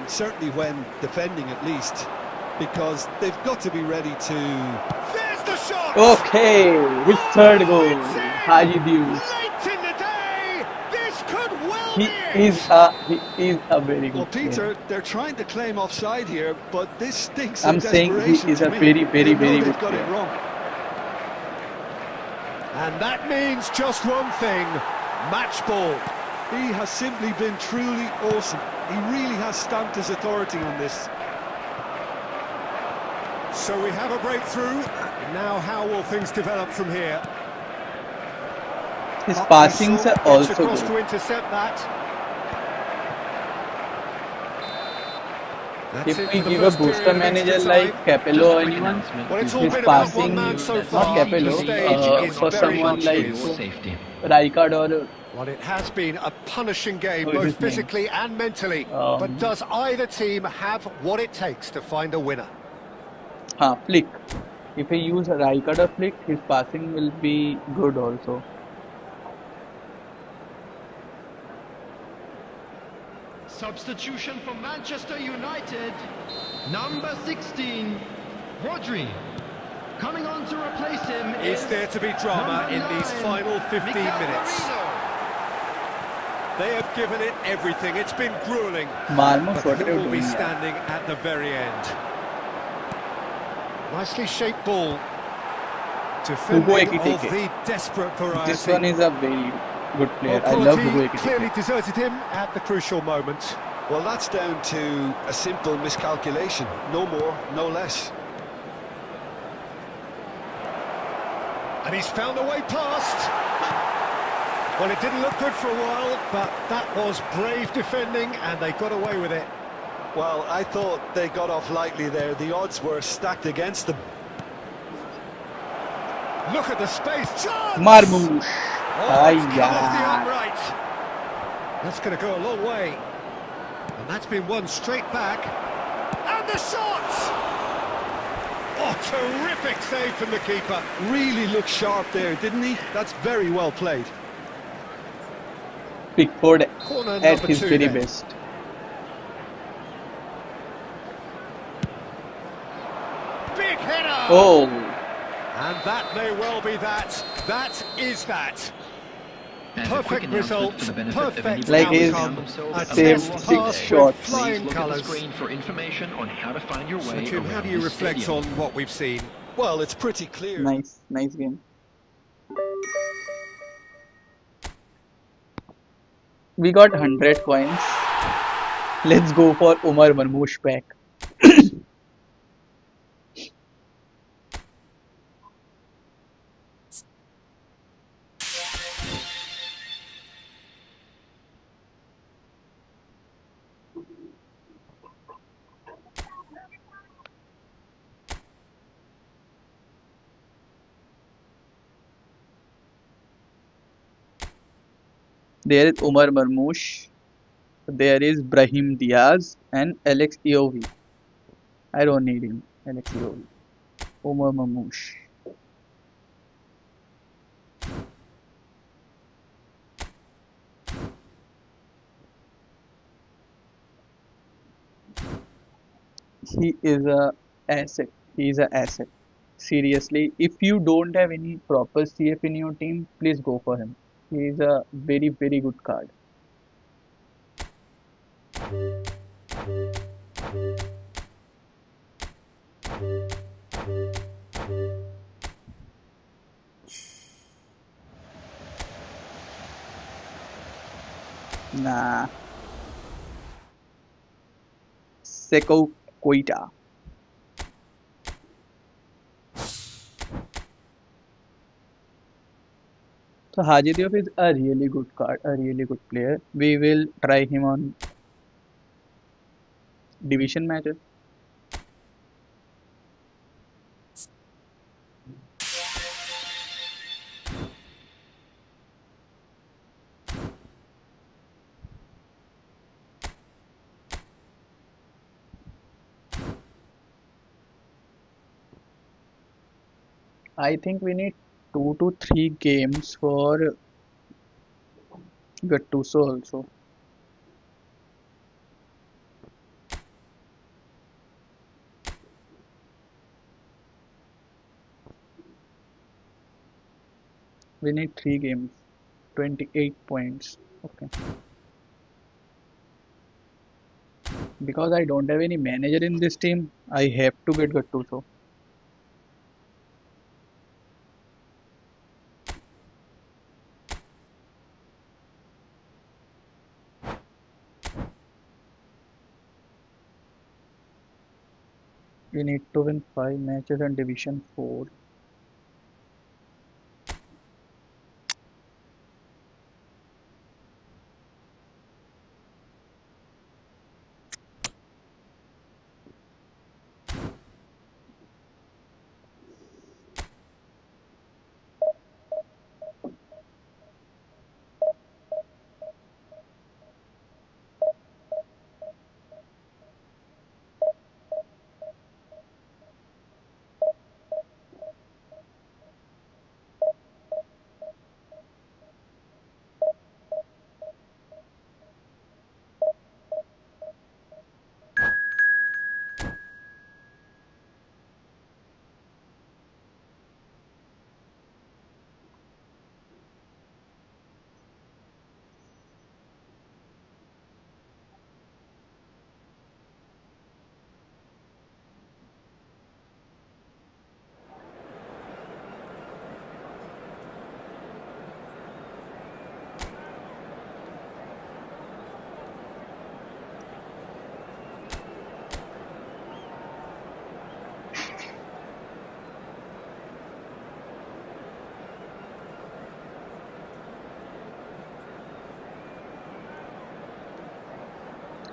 certainly when defending at least, because they've got to be ready to... There's the shot! Okay, his third goal. Hadji Diouf. Late in the day! This could well He be is it! a very good Well, player. Peter, they're trying to claim offside here, but this stinks I'm of saying he desperation is to a me. very, very, They know very they've good got it player. wrong. And that means just one thing, match ball. He has simply been truly awesome. He really has stamped his authority on this. So we have a breakthrough. Now how will things develop from here? His Up passings Gattuso are also gets across good. to intercept that. That's If it we for the give a first booster period of manager extra like time. Capello or Just a quick anyone, announcement. Well, it's all his been about passing, one man so not far. Capello, The stage is for very someone much like his. Your safety. Rijkaard or Well, it has been a punishing game, Who is both his name? physically and mentally. But does either team have what it takes to find a winner? Flick. If he use Rijkaard or Flick, his passing will be good also. Substitution for Manchester United. Number 16, Rodri. Coming on to replace him Is there to be drama in these final 15 minutes? They have given it everything. It's been grueling. Marmos, But what who are you will be doing? standing at the very end? Nicely shaped ball. Defending Ekitike. of the desperate variety. This one is a very good player. Well, I love quality Hugo clearly Ekitike. deserted him at the crucial moment. Well, that's down to a simple miscalculation. No more, no less. And he's found a way past. Well, it didn't look good for a while, but that was brave defending, and they got away with it. Well, I thought they got off lightly there. The odds were stacked against them. Look at the space. Chance! Marmoush. Oh, it's come off the Ay, upright. That's going to go a long way. And that's been won straight back. And the shot! Oh, terrific save from the keeper. Really looked sharp there, didn't he? That's very well played. Pickford Corner at number his 2 very then. best. Big header! Oh, And that may well be that. That is that. And a quick Perfect announcement result, for the benefit of perfect anybody Like who he's found outcome. themselves A at saved test a six loss. pass shots. with Please flying look at the colours. screen for information on how to find your So, way Jim, how around do you the reflect stadium. on what we've seen? Well, it's pretty clear. nice game. We got 100 coins. Let's go for Omar Marmoush pack. There is Omar Marmoush. There is Brahim Diaz and Alex Iwobi. I don't need him. Alex Iwobi. Omar Marmoush. He is a asset. He is a asset. Seriously, if you don't have any proper CF in your team, please go for him. He is a very, very good card. Nah. KALLE-YT. So Hadji Diouf is a really good card, a really good player. We will try him on division matches. I think we need 2 to 3 games for Gattuso also. We need 3 games, 28 points. Okay. Because I don't have any manager in this team, I have to get Gattuso. We need to win 5 matches in Division 4.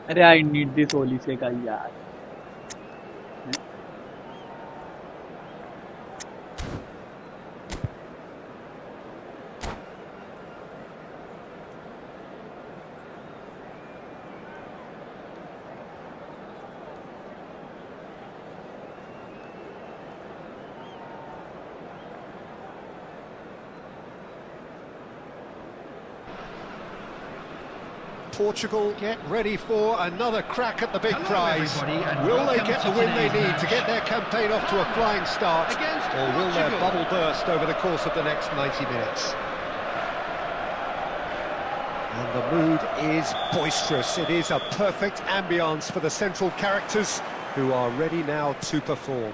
अरे I need this Holi से का यार. Portugal get ready for another crack at the big Hello, prize. everybody, and Will they welcome get to the win they today's need to get their campaign off to a flying start, Against or will their Portugal. bubble burst over the course of the next 90 minutes? And the mood is boisterous. It is a perfect ambience for the central characters who are ready now to perform.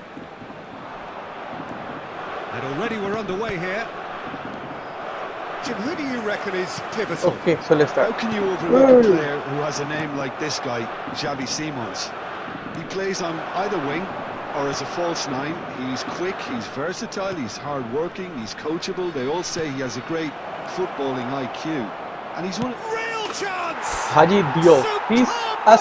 And already we're underway here. Jim, who do you reckon is pivotal? Okay, so let's How start. can you overlook a player who has a name like this guy, Xavi Simons? He plays on either wing or as a false nine. He's quick, he's versatile, he's hard-working, he's coachable. They all say he has a great footballing IQ. And he's one... Real chance! Hadji Diouf. He's a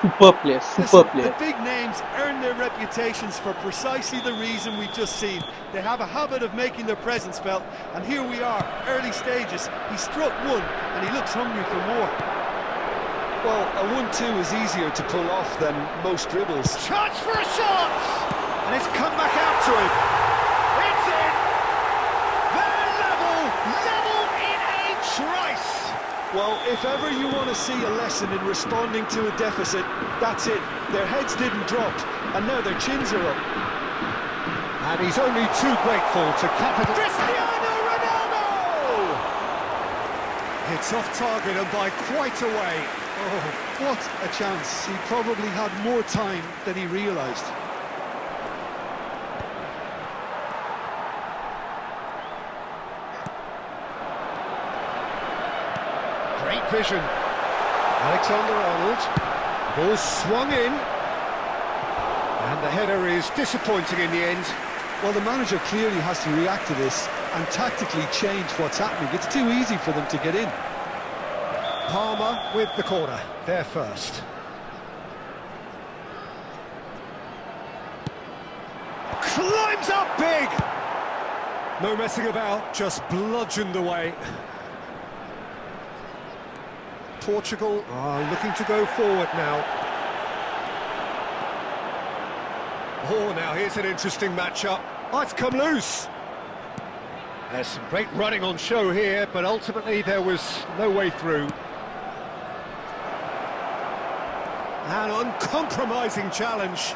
super player, super Listen, player. the big names earn their reputations for precisely the reason we've just seen. They have a habit of making their presence felt, and here we are, early stages. He struck one, and he looks hungry for more. Well, a 1-2 is easier to pull off than most dribbles. Chance for a shot! And it's come back out to him. It's in! They're level in a trice! Well, if ever you want to see a lesson in responding to a deficit, that's it. Their heads didn't drop, and now their chins are up. And he's only too grateful to capital... Cristiano Ronaldo! It's off target and by quite a way. Oh, what a chance. He probably had more time than he realised. Great vision. Alexander-Arnold. Ball swung in. And the header is disappointing in the end. Well, the manager clearly has to react to this and tactically change what's happening. It's too easy for them to get in. Palmer with the corner, there first. Climbs up big! No messing about, just bludgeoned away. Portugal are looking to go forward now. Oh, now here's an interesting matchup. Oh, it's come loose. There's some great running on show here, but ultimately there was no way through. An uncompromising challenge.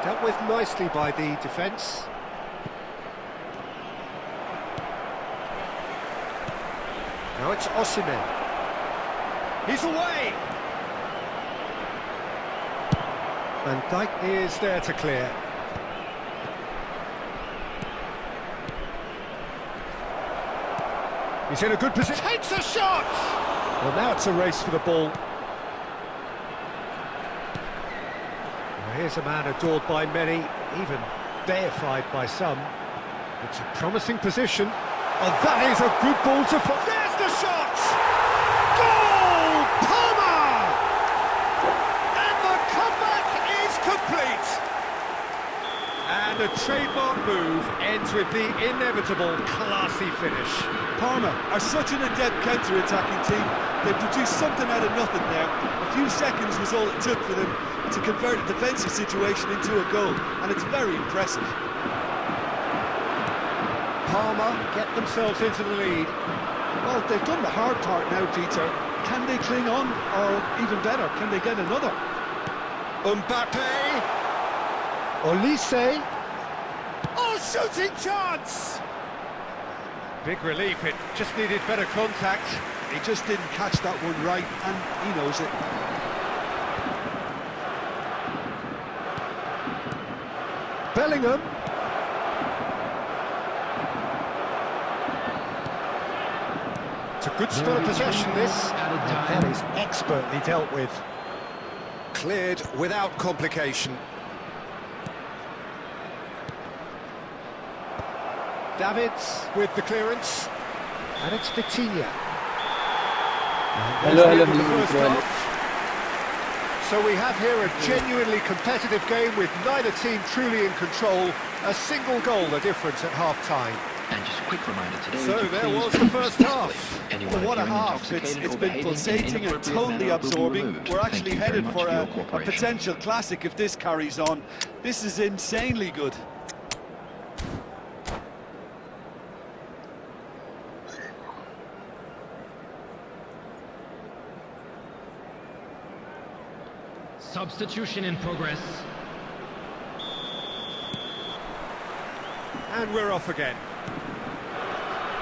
Dealt with nicely by the defence. Now it's Osimhen. He's away! Van Dijk is there to clear. He's in a good position. Takes a shot! Well, now it's a race for the ball. Here's a man adored by many, even deified by some. It's a promising position. And that is a good ball to... There's the shot! Goal! Palmer! And the comeback is complete! And a trademark move ends with the inevitable classy finish. Parma are such an adept counter-attacking team. They produced something out of nothing there. A few seconds was all it took for them to convert a defensive situation into a goal, and it's very impressive. Palmer get themselves into the lead. Well, they've done the hard part now, Peter. Can they cling on, or even better, can they get another? Mbappe! Olise! Oh, shooting chance! Big relief, it just needed better contact. He just didn't catch that one right, and he knows it. Bellingham. It's a good spell of possession, this. And that is expertly dealt with. Cleared without complication. Davids with the clearance. And it's Vitinha. Hello. So we have here a genuinely competitive game with neither team truly in control. A single goal the difference at half-time. And just a quick reminder today. So there was the first half. Well, what a half. It's been pulsating and totally absorbing. We're actually headed for a potential classic if this carries on. This is insanely good. Substitution in progress. And we're off again.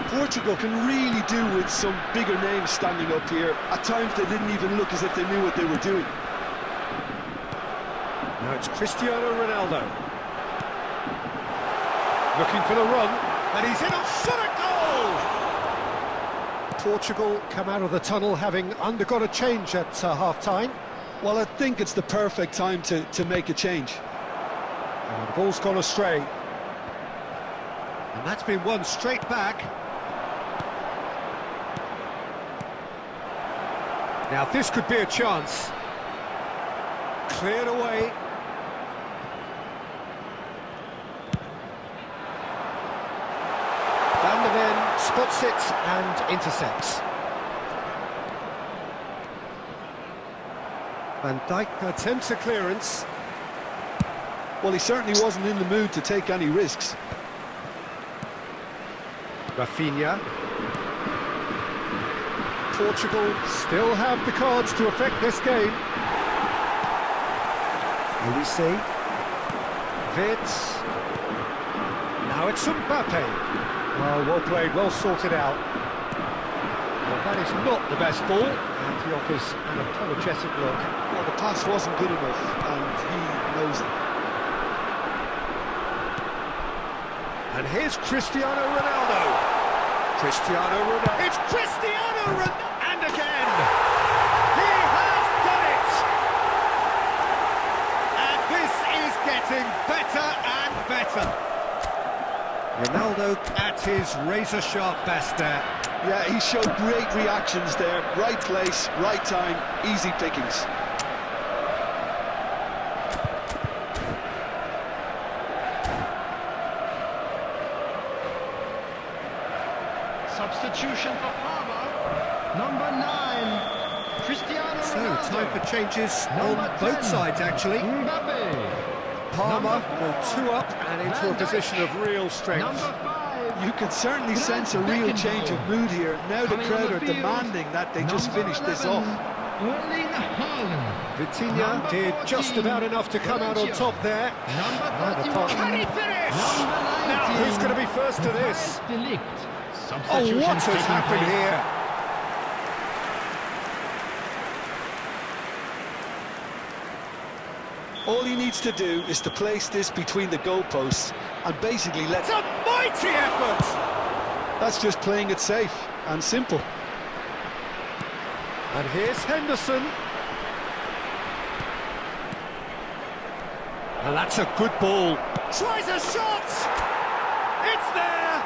Portugal can really do with some bigger names standing up here. At times they didn't even look as if they knew what they were doing. Now it's Cristiano Ronaldo. Looking for the run, and he's in a shot at goal! Portugal come out of the tunnel having undergone a change at half-time. Well, I think it's the perfect time to make a change. And the ball's gone astray. And that's been won straight back. Now this could be a chance. Cleared away. Van der Ven spots it and intercepts. Van Dijk attempts a clearance. Well, he certainly wasn't in the mood to take any risks. Rafinha. Portugal still have the cards to affect this game. Olise. Wits. Now it's Mbappe. Oh, well played, well sorted out. Well, that is not the best ball, and he offers an apologetic look. Well, the pass wasn't good enough, and he knows it. And here's Cristiano Ronaldo. Cristiano Ronaldo. It's Cristiano Ronaldo! And again! He has done it! And this is getting better and better. Ronaldo at his razor-sharp best there. Yeah, he showed great reactions there. Right place, right time, easy pickings. Substitution for Palmer. Number 9, Cristiano So, Ronaldo. time for changes Number on both 10, sides, actually. Mbappe. Palmer Number will 4, two up and into Van a position of real Number strength. 5, You can certainly sense a real change of mood here. Now the Coming on crowd the are field, demanding that they just number finish this 11, off. Erling Haaland. Vitinha Number did just 14, about enough to come out on Valencia. top there. Number And the 31, Can he finish? Number 19, Now, who's going to be first to this? Delict. Oh, Substitution what has taking happened place. here? All he needs to do is to place this between the goalposts and basically let... It's a mighty effort! That's just playing it safe and simple. And here's Henderson. And that's a good ball. Tries a shot! It's there!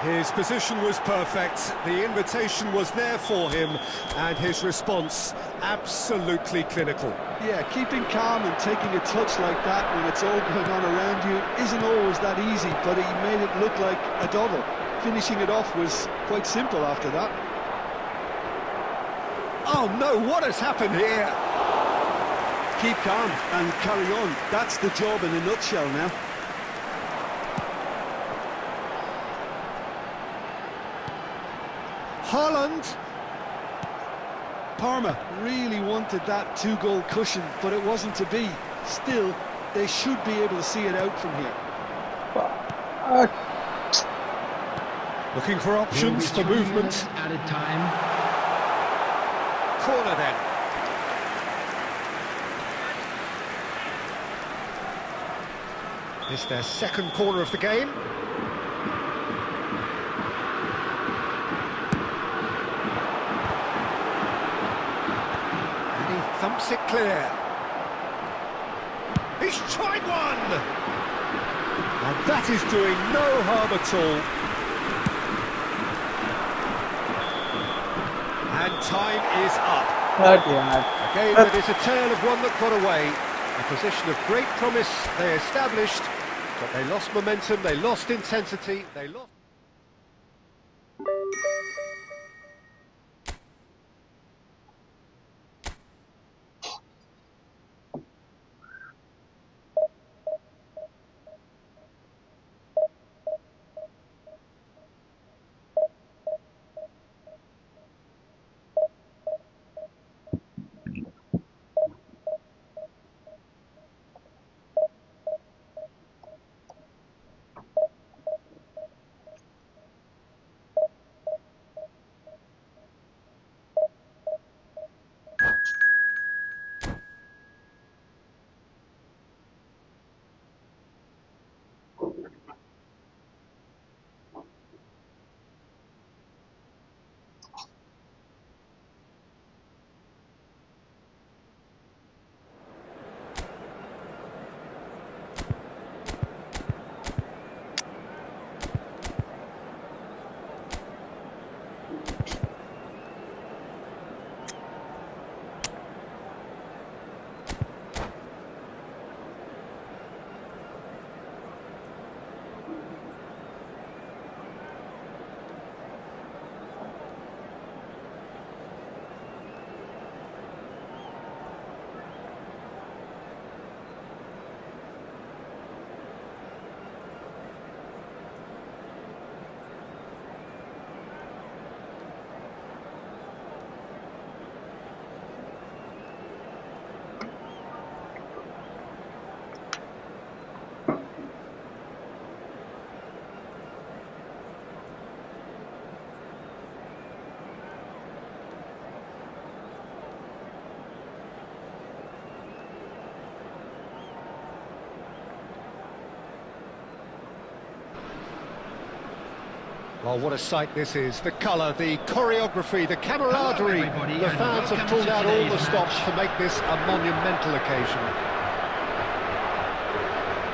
His position was perfect, the invitation was there for him, and his response absolutely clinical. Yeah, keeping calm and taking a touch like that when it's all going on around you isn't always that easy, but he made it look like a double. Finishing it off was quite simple after that. Oh no, what has happened here? Keep calm and carry on. That's the job in a nutshell now. Haaland. Parma really wanted that two-goal cushion, but it wasn't to be. Still, they should be able to see it out from here. Looking for options for movement. Added time. Corner then. This their second corner of the game. And he thumps it clear. He's tried one! And that is doing no harm at all. And time is up. A game that is a tale of one that got away. A position of great promise they established, but they lost momentum, they lost intensity, they lost... Oh, what a sight this is. The colour, the choreography, the camaraderie. The fans have pulled out all the stops to make this a monumental occasion.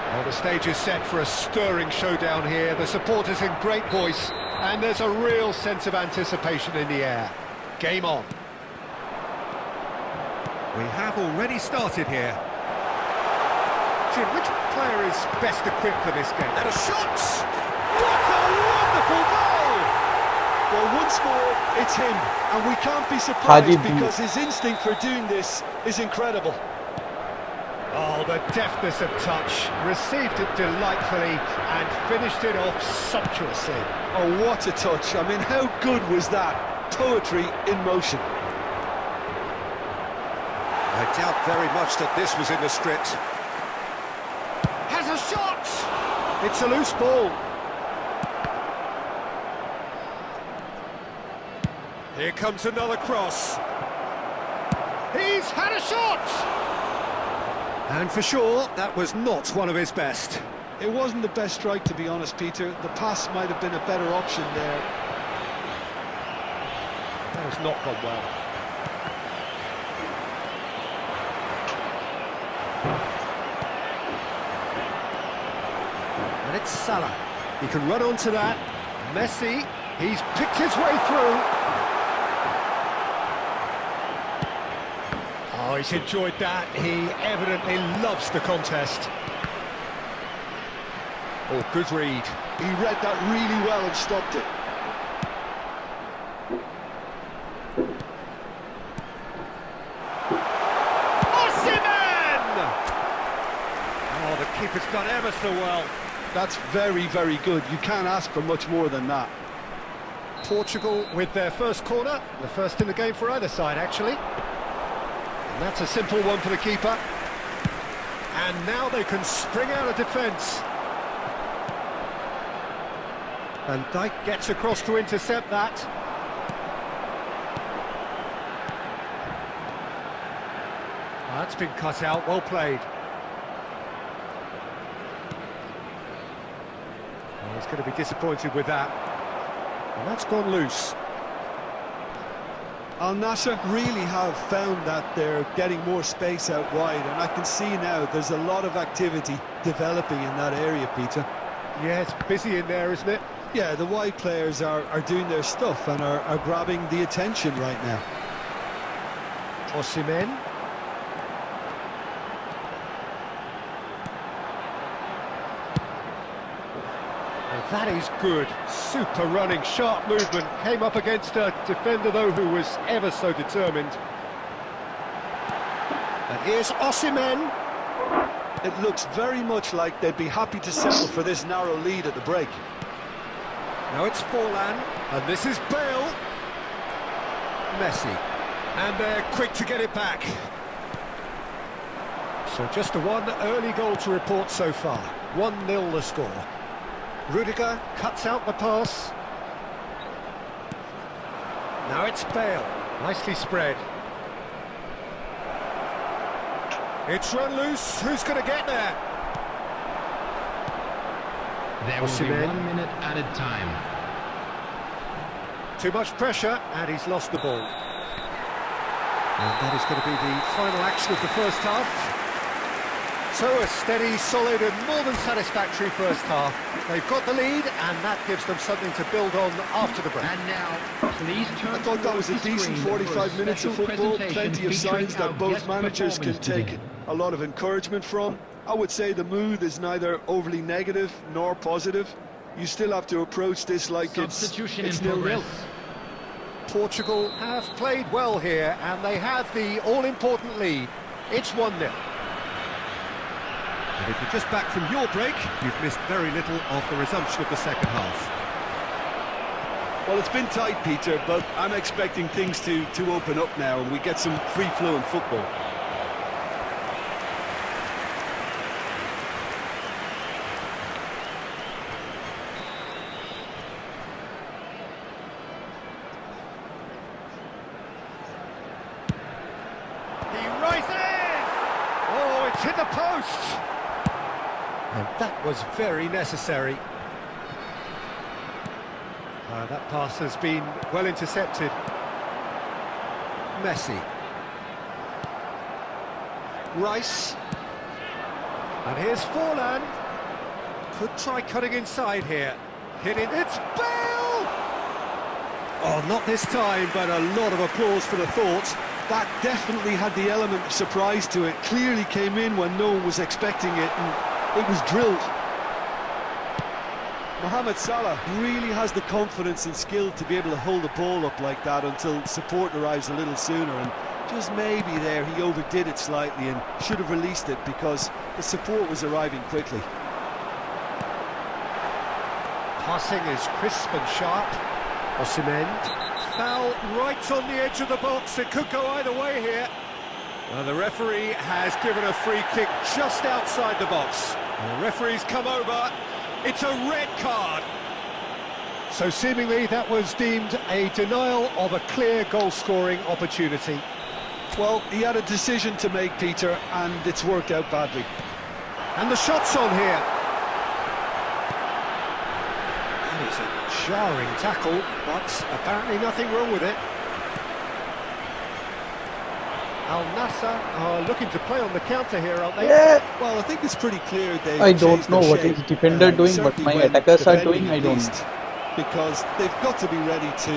Well, the stage is set for a stirring showdown here. The supporters in great voice, and there's a real sense of anticipation in the air. Game on. We have already started here. Jim, which player is best equipped for this game? And a shot! What a wonderful goal! Well, once more, it's him, and we can't be surprised Hadji because his instinct for doing this is incredible. Oh, the deftness of touch. Received it delightfully and finished it off sumptuously. Oh, what a touch. I mean, how good was that? Poetry in motion. I doubt very much that this was in the script. Has a shot! It's a loose ball. Here comes another cross. He's had a shot! And for sure, that was not one of his best. It wasn't the best strike, to be honest, Peter. The pass might have been a better option there. That has not gone well. And it's Salah. He can run onto that. Messi, he's picked his way through. Oh, he's enjoyed that. He evidently loves the contest. Oh, good read. He read that really well and stopped it. Oh, the keeper's done ever so well. That's very, very good. You can't ask for much more than that. Portugal with their first corner, the first in the game for either side, actually. And that's a simple one for the keeper. And now they can spring out of defence. And Dijk gets across to intercept that. That's been cut out, well played. Well, he's going to be disappointed with that. And that's gone loose. Al Nassr really have found that they're getting more space out wide, and I can see now there's a lot of activity developing in that area, Peter. Yeah, it's busy in there, isn't it? Yeah, the wide players are doing their stuff and are grabbing the attention right now. Osimhen. That is good. Super running, sharp movement. Came up against a defender, though, who was ever so determined. And here's Osimhen. It looks very much like they'd be happy to settle for this narrow lead at the break. Now it's Forlan, and this is Bale. Messi. And they're quick to get it back. So just the one early goal to report so far. 1-0 the score. Rudiger cuts out the pass. Now it's Bale. Nicely spread. It's run loose. Who's going to get there? There will be 1 minute added time. Too much pressure, and he's lost the ball. And that is going to be the final action of the first half. So a steady, solid and more than satisfactory first half. They've got the lead and that gives them something to build on after the break. And now, please turn. I thought that was a decent 45 minutes of football, plenty of signs that both managers can take a lot of encouragement from. I would say the mood is neither overly negative nor positive. You still have to approach this like it's 0-0. Portugal have played well here and they have the all-important lead. It's 1-0. And if you're just back from your break, you've missed very little of the resumption of the second half. Well, it's been tight, Peter, but I'm expecting things to open up now and we get some free-flowing football. He rises! Oh, it's hit the post! And that was very necessary. That pass has been well intercepted. Messi. Rice. And here's Forlan. Could try cutting inside here. Hitting, it's Bale! Oh, not this time, but a lot of applause for the thought. That definitely had the element of surprise to it. Clearly came in when no one was expecting it, and it was drilled. Mohamed Salah really has the confidence and skill to be able to hold the ball up like that until support arrives a little sooner, and just maybe there he overdid it slightly and should have released it because the support was arriving quickly. Passing is crisp and sharp. Osimhen. Foul right on the edge of the box. It could go either way here. Well, the referee has given a free kick just outside the box. And the referee's come over. It's a red card. So seemingly that was deemed a denial of a clear goal-scoring opportunity. Well, he had a decision to make, Peter, and it's worked out badly. And the shot's on here. And it's a jarring tackle, but apparently nothing wrong with it. Al Nassr are looking to play on the counter here, aren't they? Yeah. Well, I think it's pretty clear they. I don't know what his defender doing, what my attackers are doing, I don't know. Because they've got to be ready to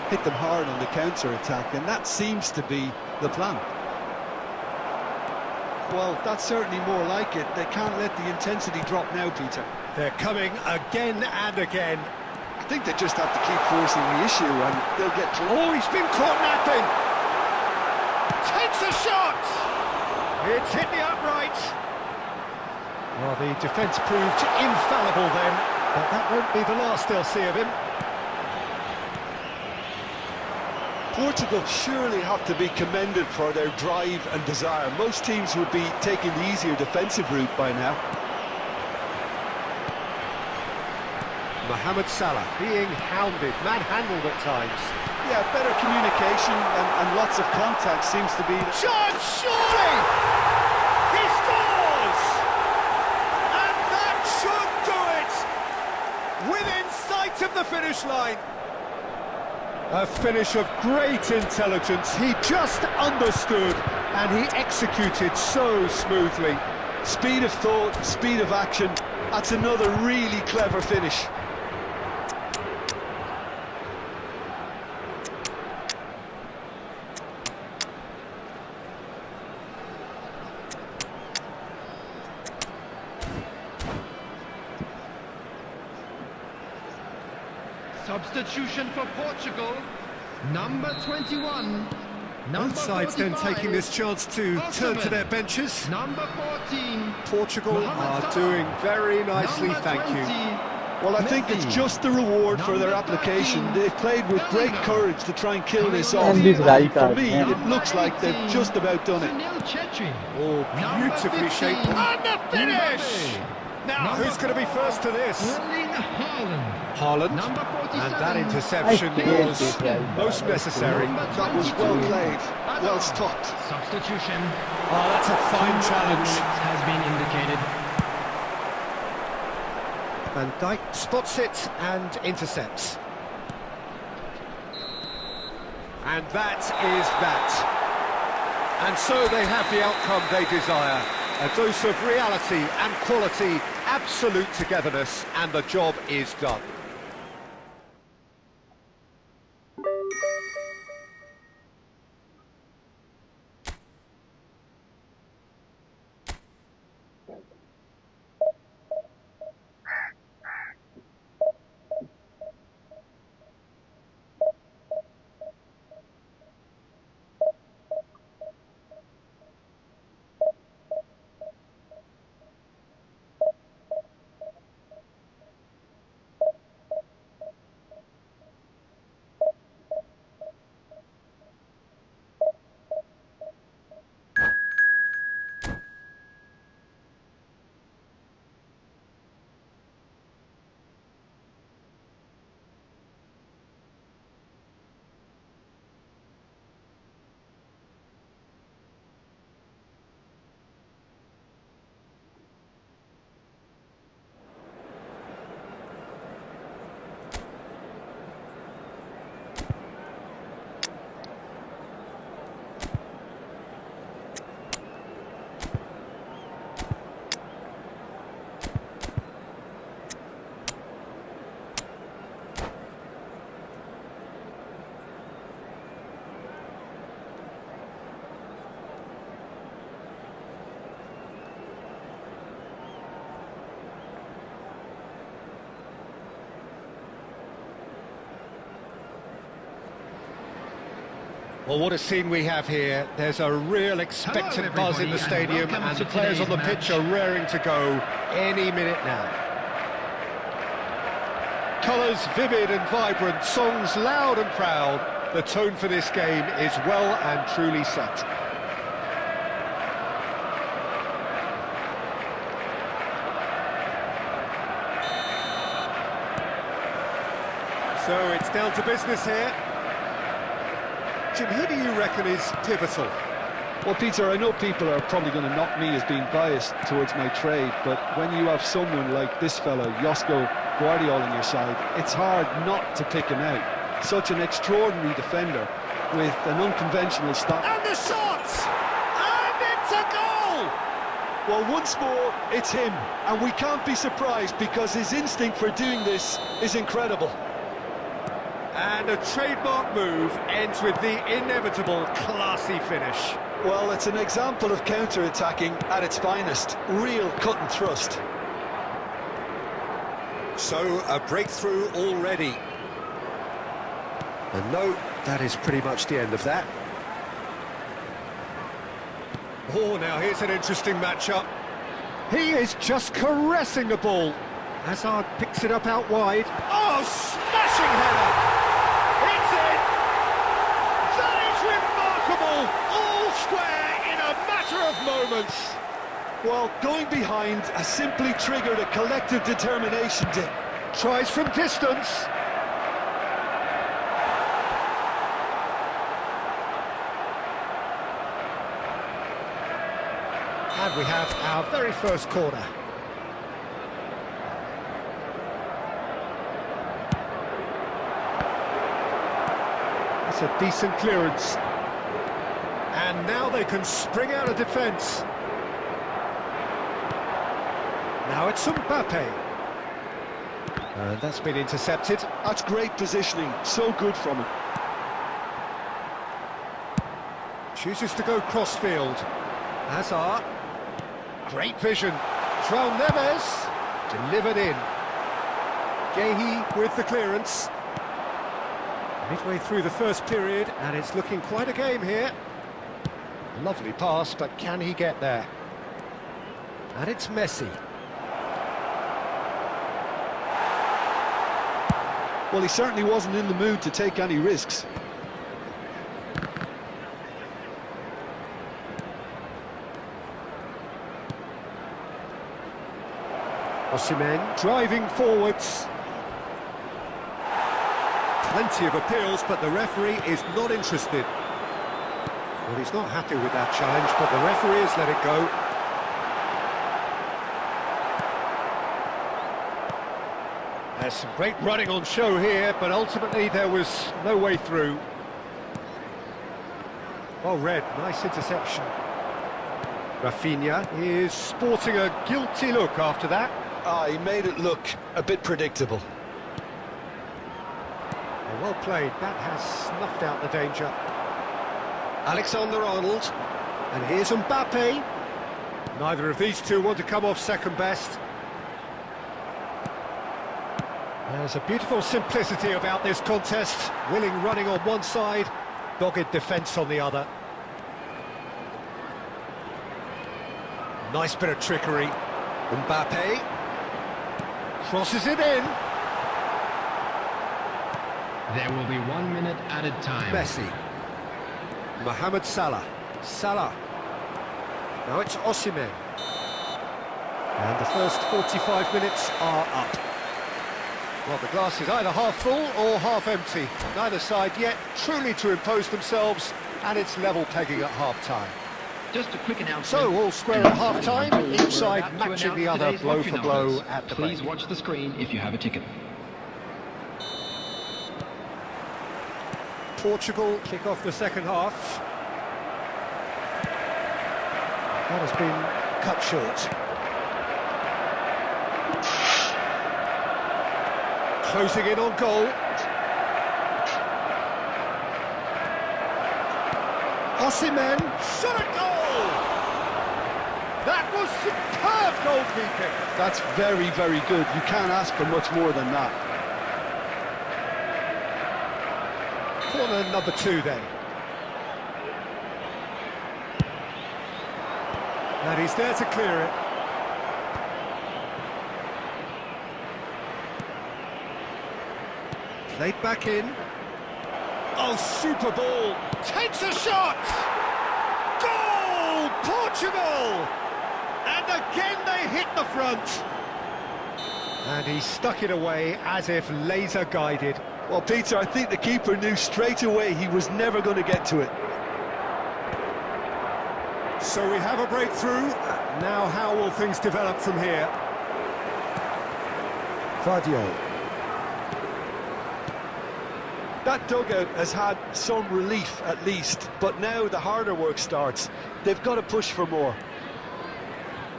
hit them hard on the counter-attack, and that seems to be the plan. Well, that's certainly more like it. They can't let the intensity drop now, Peter. They're coming again and again. I think they just have to keep forcing the issue, and they'll get through. Oh, he's been caught napping! Takes a shot! It's hit the upright. Well, the defence proved infallible then, but that won't be the last they'll see of him. Portugal surely have to be commended for their drive and desire. Most teams would be taking the easier defensive route by now. Mohamed Salah being hounded, manhandled at times. Yeah, better communication and lots of contact seems to be... Chance, surely! He scores! And that should do it! Within sight of the finish line. A finish of great intelligence. He just understood and he executed so smoothly. Speed of thought, speed of action. That's another really clever finish. Substitution for Portugal, number 21. Both sides then taking this chance to turn to their benches. Number 14. Portugal are doing very nicely, thank you. Well, I think it's just the reward for their application. They've played with great courage to try and kill this off. And this right For me, it looks like they've just about done it. Oh, beautifully shaped. And the finish! Now, who's going to be first to this? Haaland. And that interception was most necessary. That was well played, well stopped. Substitution. Oh, that's a fine challenge. Has been indicated. Van Dijk spots it and intercepts. And that is that. And so they have the outcome they desire. A dose of reality and quality, absolute togetherness, and the job is done. Well, what a scene we have here. There's a real expectant buzz in the stadium, and the players on the pitch are raring to go any minute now. Colours vivid and vibrant, songs loud and proud. The tone for this game is well and truly set. So it's down to business here. Jim, who do you reckon is pivotal? Well, Peter, I know people are probably going to knock me as being biased towards my trade, but when you have someone like this fellow, Josko Guardiola, on your side, it's hard not to pick him out. Such an extraordinary defender with an unconventional style. And the shot! And it's a goal! Well, once more, it's him, and we can't be surprised because his instinct for doing this is incredible. And a trademark move ends with the inevitable classy finish. Well, it's an example of counter-attacking at its finest. Real cut and thrust. So, a breakthrough already. And no, that is pretty much the end of that. Oh, now here's an interesting matchup. He is just caressing the ball. Hazard picks it up out wide. Oh, smashing header! It's in! That is remarkable! All square in a matter of moments. Well, going behind has simply triggered a collective determination to... Tries from distance. And we have our very first corner. That's a decent clearance. And now they can spring out of defence. Now it's Mbappe. And that's been intercepted. That's great positioning, so good from him. Chooses to go crossfield. Hazard. Great vision. João Neves delivered in. Guehi with the clearance. Midway through the first period, and it's looking quite a game here. Lovely pass, but can he get there? And it's Messi. Well, he certainly wasn't in the mood to take any risks. Osimhen driving forwards. Plenty of appeals, but the referee is not interested. Well, he's not happy with that challenge, but the referee has let it go. There's some great running on show here, but ultimately there was no way through. Well read, nice interception. Rafinha is sporting a guilty look after that. He made it look a bit predictable. Well played, that has snuffed out the danger. Alexander-Arnold, and here's Mbappe. Neither of these two want to come off second best. There's a beautiful simplicity about this contest. Willing running on one side, dogged defence on the other. Nice bit of trickery. Mbappe crosses it in. There will be 1 minute added time. Messi. Mohamed Salah. Salah. Now it's Osimhen. And the first 45 minutes are up. Well, the glass is either half full or half empty. Neither side yet truly to impose themselves, and it's level pegging at half-time. Just a quick announcement. So, all square at half-time, each side matching the other blow for blow at the break. Please watch the screen if you have a ticket. Portugal kick off the second half. That has been cut short. Closing in on goal. Osimhen, shot at goal! That was superb goalkeeping. That's very, very good. You can't ask for much more than that. Corner number 2 then. And he's there to clear it. Played back in. Oh, super ball. Takes a shot! Goal! Portugal! And again they hit the front. And he stuck it away as if laser guided. Well, Peter, I think the keeper knew straight away he was never going to get to it. So we have a breakthrough. Now how will things develop from here? Fadio. That dugout has had some relief at least, but now the harder work starts. They've got to push for more.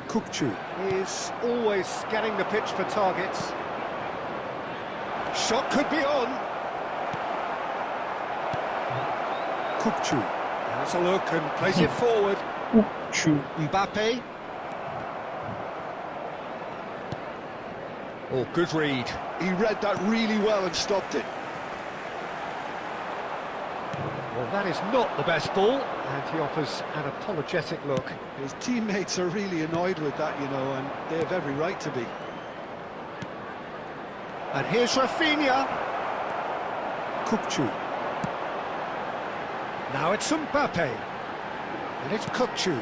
Kukçu is always scanning the pitch for targets. Shot could be on. Kukçu has a look and plays it forward. Mbappe. Oh, good read. He read that really well and stopped it. Well, that is not the best ball, and he offers an apologetic look. His teammates are really annoyed with that, you know, and they have every right to be. And here's Rafinha. Kukçu. Now it's Mbappe. And it's Kukçu.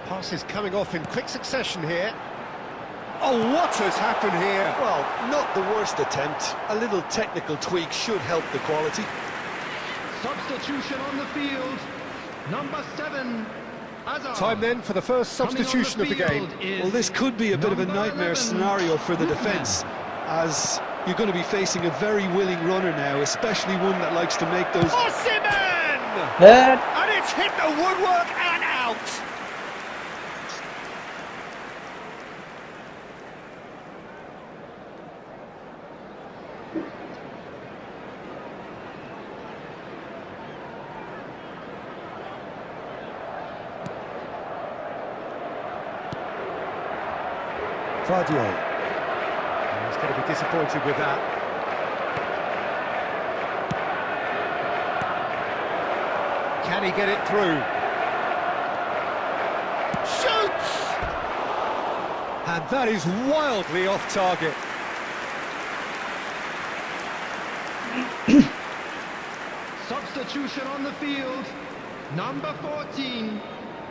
Passes coming off in quick succession here. Oh, what has happened here? Well, not the worst attempt. A little technical tweak should help the quality. Substitution on the field. Number 7. Hazard. Time then for the first substitution of the game. Well, this could be a bit of a nightmare scenario for the defence, as you're going to be facing a very willing runner now, especially one that likes to make those... Osimhen! That And it's hit the woodwork and out! Fadio. He's going to be disappointed with that. Can he get it through? Shoots! And that is wildly off target. Substitution on the field. Number 14.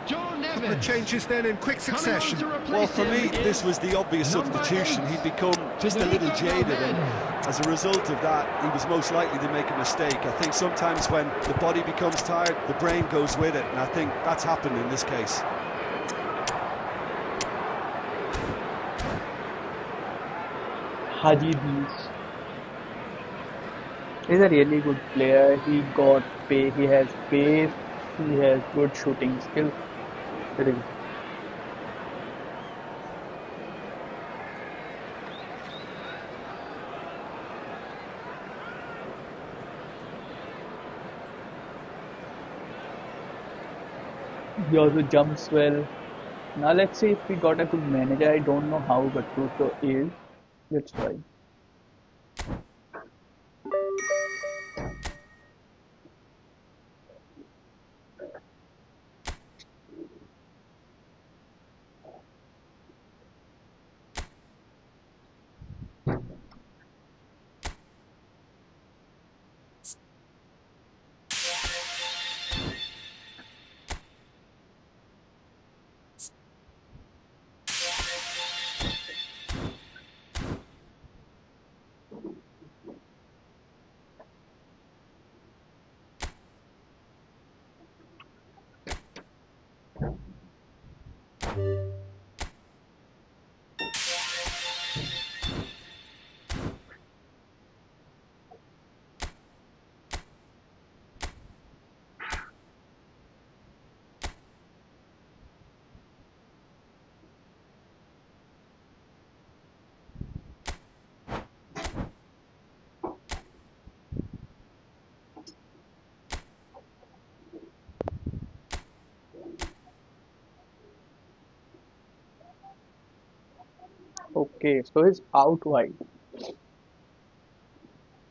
John The Evans. changes then in quick succession. Well, for me, this was the obvious substitution. He'd become just a little jaded, and as a result of that, he was most likely to make a mistake. I think sometimes when the body becomes tired, the brain goes with it, and I think that's happened in this case. Hadji is a really good player. He got pay. He has pace. He has good shooting skill. Very good. He also jumps well. Now let's see if we got a good manager. I don't know how Gattuso is. Let's try. Okay, so he's out wide.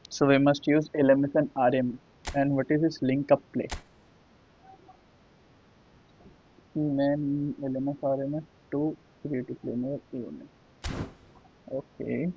So we must use LMS and RM. And what is his link up play? main LMS RMS to create a planar unit. Okay.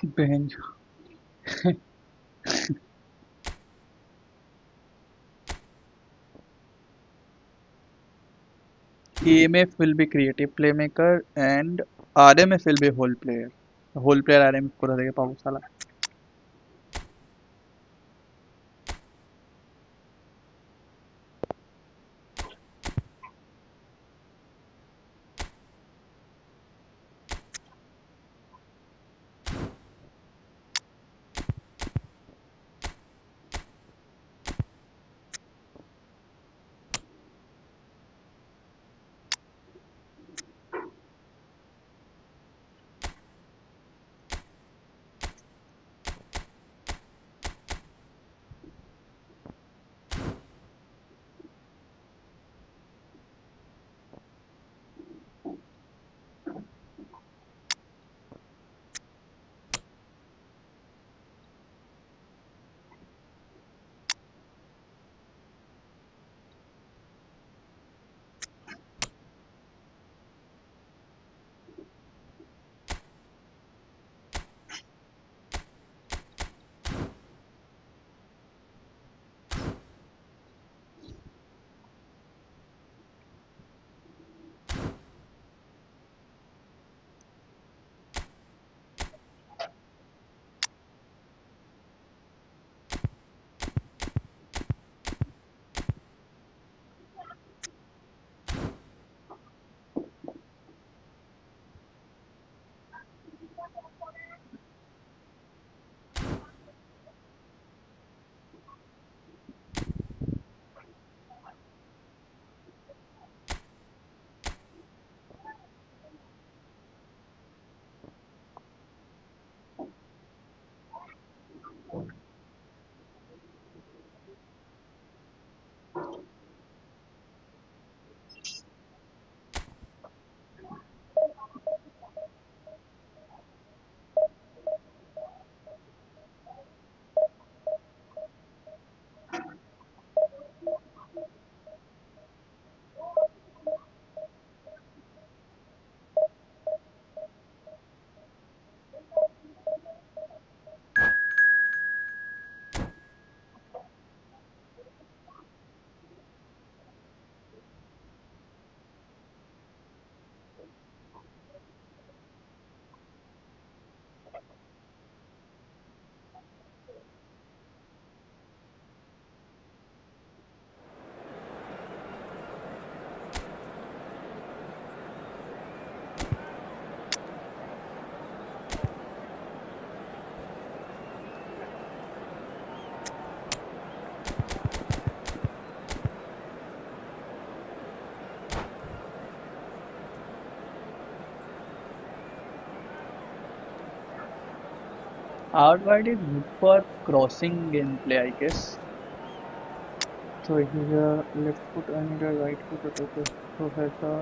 Bench. EMF will be creative playmaker and RMF will be whole player. Whole player RMF করে দেবে পাবো শালা। Outward is good for crossing gameplay, I guess. So he's a left foot and a right foot attacker. Professor.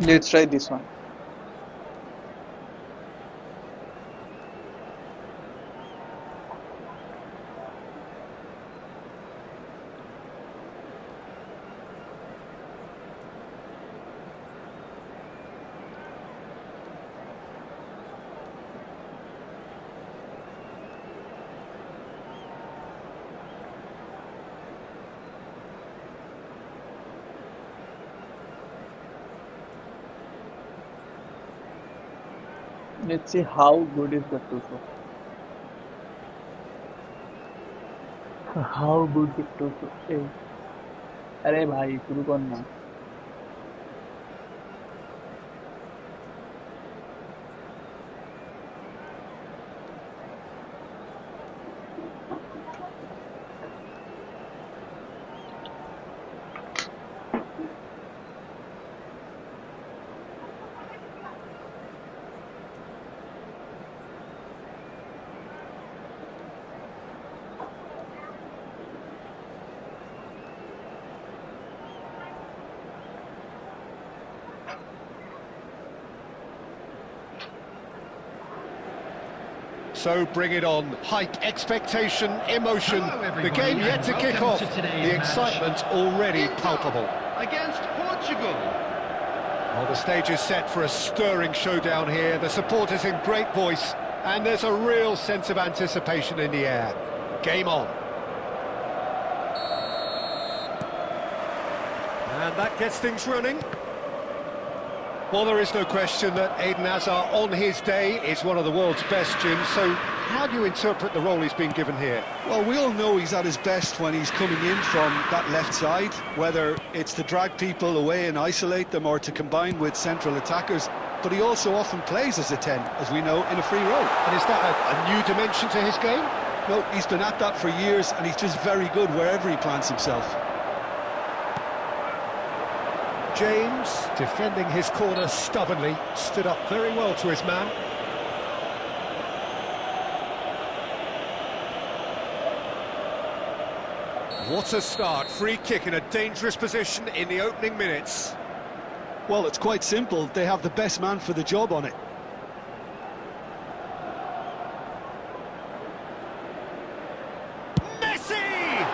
Let's try this one. Let's see how good is Gattuso. How good Gattuso ए अरे भाई शुरू करना So bring it on. Hype, expectation, emotion. The game yet to kick off. The excitement already palpable. Against Portugal. Well, the stage is set for a stirring showdown here. The supporters in great voice, and there's a real sense of anticipation in the air. Game on. And that gets things running. Well, there is no question that Eden Hazard on his day is one of the world's best, Jim, so how do you interpret the role he's been given here? Well, we all know he's at his best when he's coming in from that left side, whether it's to drag people away and isolate them or to combine with central attackers, but he also often plays as a 10, as we know, in a free role. And is that a new dimension to his game? No, he's been at that for years, and he's just very good wherever he plants himself. James, defending his corner stubbornly, stood up very well to his man. What a start, free kick in a dangerous position in the opening minutes. Well, it's quite simple, they have the best man for the job on it. Messi!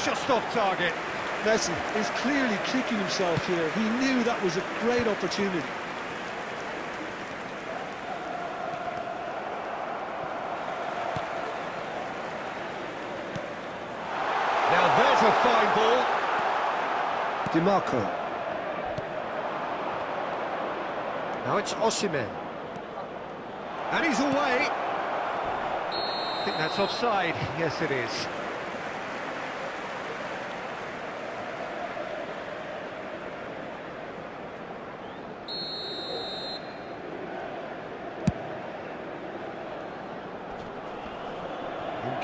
Just off target. Messi is clearly kicking himself here. He knew that was a great opportunity. Now there's a fine ball. DiMarco. Now it's Osimhen. And he's away. I think that's offside. Yes, it is.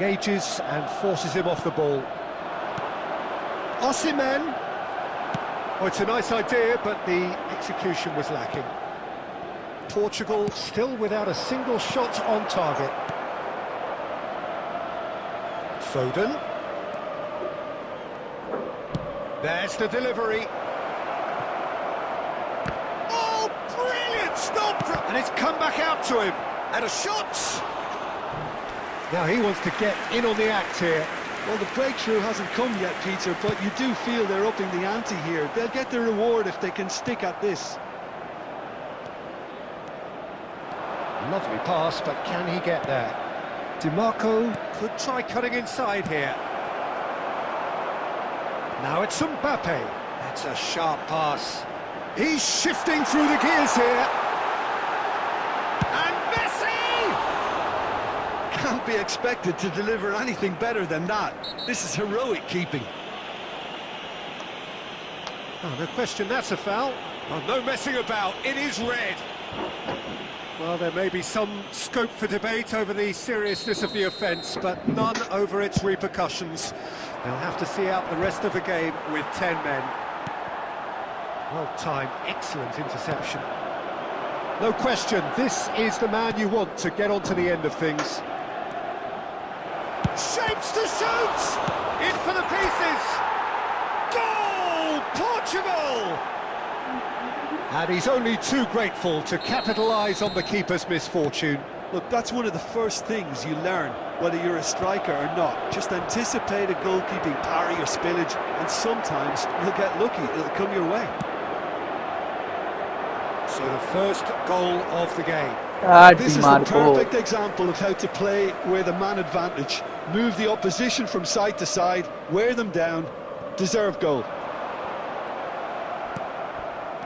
Engages and forces him off the ball. Osimhen! Oh, it's a nice idea, but the execution was lacking. Portugal still without a single shot on target. Foden. There's the delivery. Oh, brilliant stop! And it's come back out to him. And a shot! Now he wants to get in on the act here. Well, the breakthrough hasn't come yet, Peter, but you do feel they're upping the ante here. They'll get their reward if they can stick at this. Lovely pass, but can he get there? DiMarco could try cutting inside here. Now it's Mbappe. That's a sharp pass. He's shifting through the gears here. And Messi! Can't be expected to deliver anything better than that. This is heroic keeping. Oh, no question, that's a foul. Oh, no messing about, it is red. Well, there may be some scope for debate over the seriousness of the offence, but none over its repercussions. They'll have to see out the rest of the game with 10 men. Well timed, excellent interception. No question, this is the man you want to get on to the end of things. Shapes to shoot! In for the pieces! Goal! Portugal! And he's only too grateful to capitalise on the keeper's misfortune. Look, that's one of the first things you learn, whether you're a striker or not. Just anticipate a goalkeeping parry or spillage, and sometimes you'll get lucky, it'll come your way. So the first goal of the game. This is the perfect example of how to play with a man advantage. Move the opposition from side to side, wear them down, deserve goal.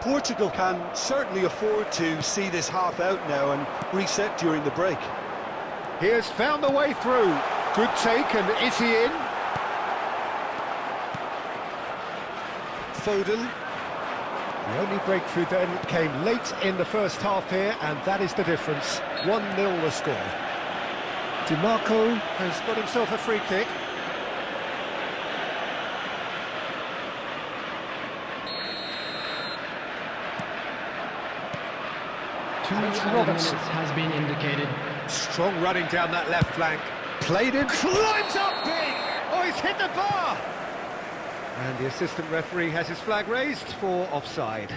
Portugal can certainly afford to see this half out now and reset during the break. He has found the way through. Good take, and is he in? Foden. The only breakthrough then came late in the first half here, and that is the difference. 1-0 the score. DiMarco has got himself a free kick. Robertson has been indicated. Strong running down that left flank. Played in, climbs up big! Oh, he's hit the bar! And the assistant referee has his flag raised for offside.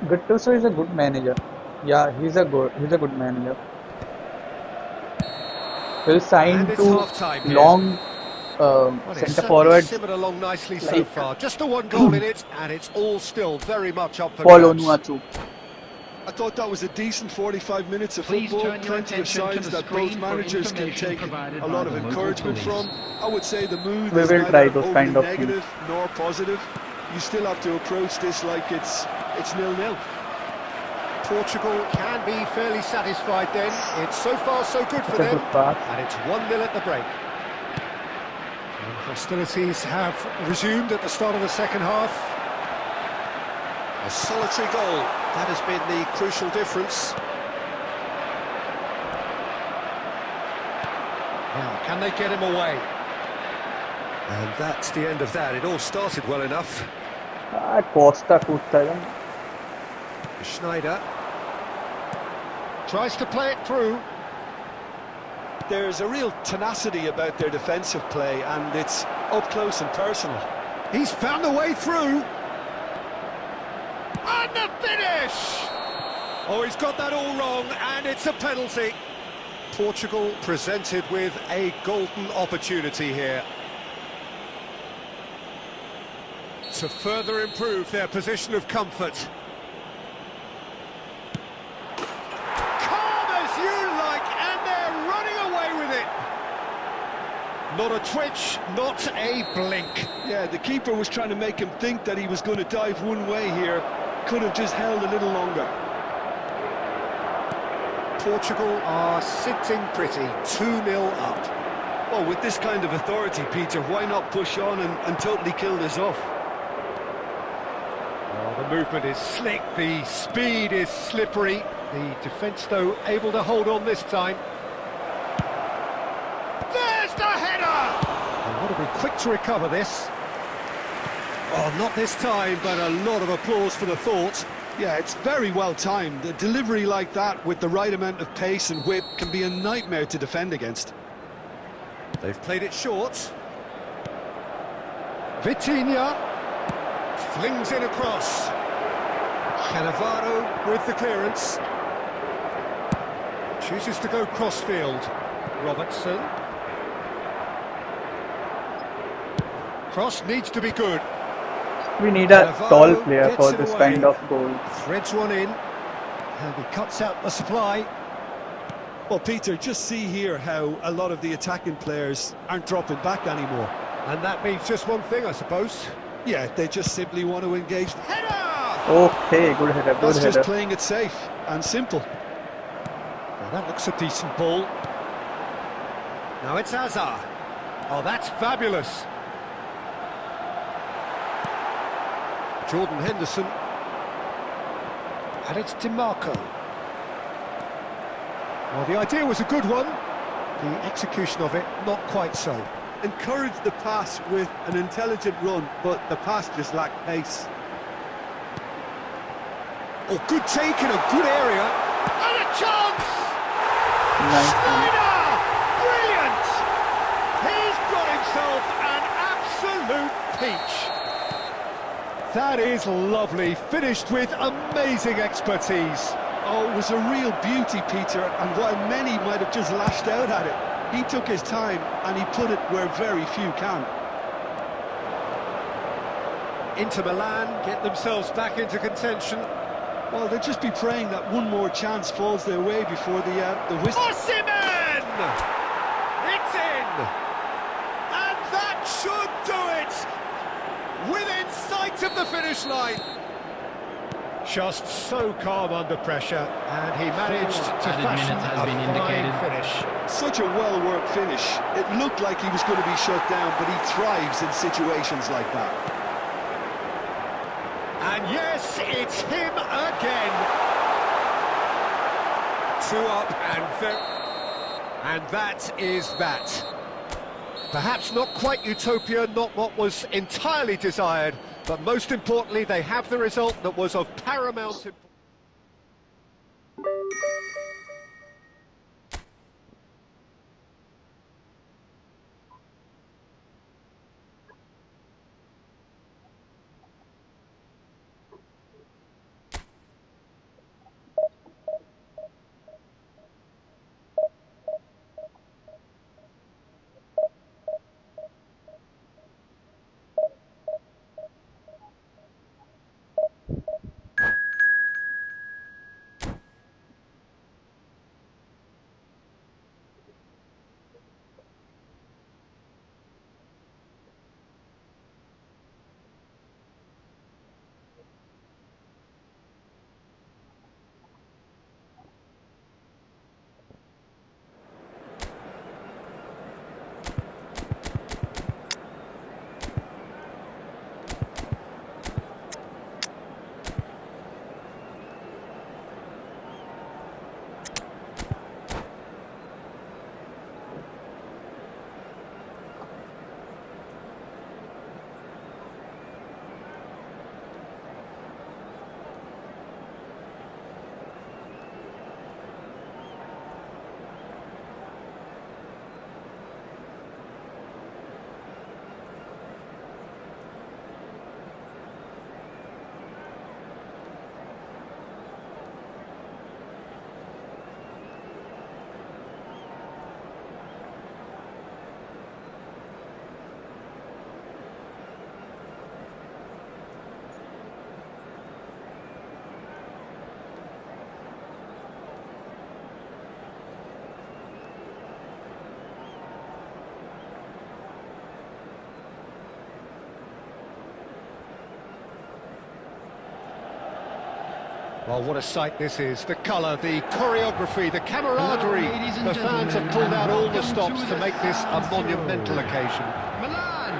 Gattuso is a good manager. Yeah, he's a good manager. He'll sign to long centre forwards. Simmered along nicely so far. Just the one goal in it, and it's all still very much up for grabs. I thought that was a decent 45 minutes of football. Plenty of signs that both managers can take a lot of encouragement from. I would say the mood is neither overly negative nor positive. You still have to approach this like it's 0-0. Portugal can be fairly satisfied then. It's so far so good for them. And it's 1-0 at the break. And hostilities have resumed at the start of the second half. A solitary goal, that has been the crucial difference. Now, can they get him away? And that's the end of that. It all started well enough. Schneider tries to play it through. There's a real tenacity about their defensive play, and it's up close and personal. He's found the way through. And the finish! Oh, he's got that all wrong, and it's a penalty. Portugal presented with a golden opportunity here to further improve their position of comfort. Calm as you like, and they're running away with it. Not a twitch, not a blink. Yeah, the keeper was trying to make him think that he was going to dive one way here. Could have just held a little longer. Portugal are sitting pretty, 2-0 up. Well, with this kind of authority, Peter, why not push on and totally kill this off? Well, the movement is slick, the speed is slippery. The defence, though, able to hold on this time. There's the header! They want to be quick to recover this. Oh, not this time, but a lot of applause for the thought. Yeah, it's very well timed. A delivery like that with the right amount of pace and whip can be a nightmare to defend against. They've played it short. Vitinha flings it across. Cannavaro with the clearance. Chooses to go crossfield. Robertson. Cross needs to be good. We need a tall player for this kind of goal. Threads one in, and he cuts out the supply. Well, Peter, just see here how a lot of the attacking players aren't dropping back anymore. And that means just one thing, I suppose. Yeah, they just simply want to engage. Header! Okay, good header, good That's header. just playing it safe and simple. Well, that looks a decent ball. Now it's Hazard. Oh, that's fabulous. Jordan Henderson, and it's DiMarco. Well, the idea was a good one, the execution of it not quite so. Encouraged the pass with an intelligent run, but the pass just lacked pace. Oh, good take in a good area, and a chance! Nice. Schneider! Brilliant! He's got himself an absolute peach. That is lovely, finished with amazing expertise. Oh, it was a real beauty, Peter, and while many might have just lashed out at it, he took his time and he put it where very few can. Inter Milan get themselves back into contention. Well, they'll just be praying that one more chance falls their way before the whistle. Osimhen! It's in! And that should do it! Within sight of the finish line. Just so calm under pressure, and he managed to fashion a fine finish. Such a well-worked finish. It looked like he was going to be shut down, but he thrives in situations like that. And yes, it's him again. 2 up and that is that. Perhaps not quite utopia, not what was entirely desired, but most importantly, they have the result that was of paramount importance. Well, what a sight this is. The colour, the choreography, the camaraderie. The fans have pulled out all the stops to make this a monumental occasion. Milan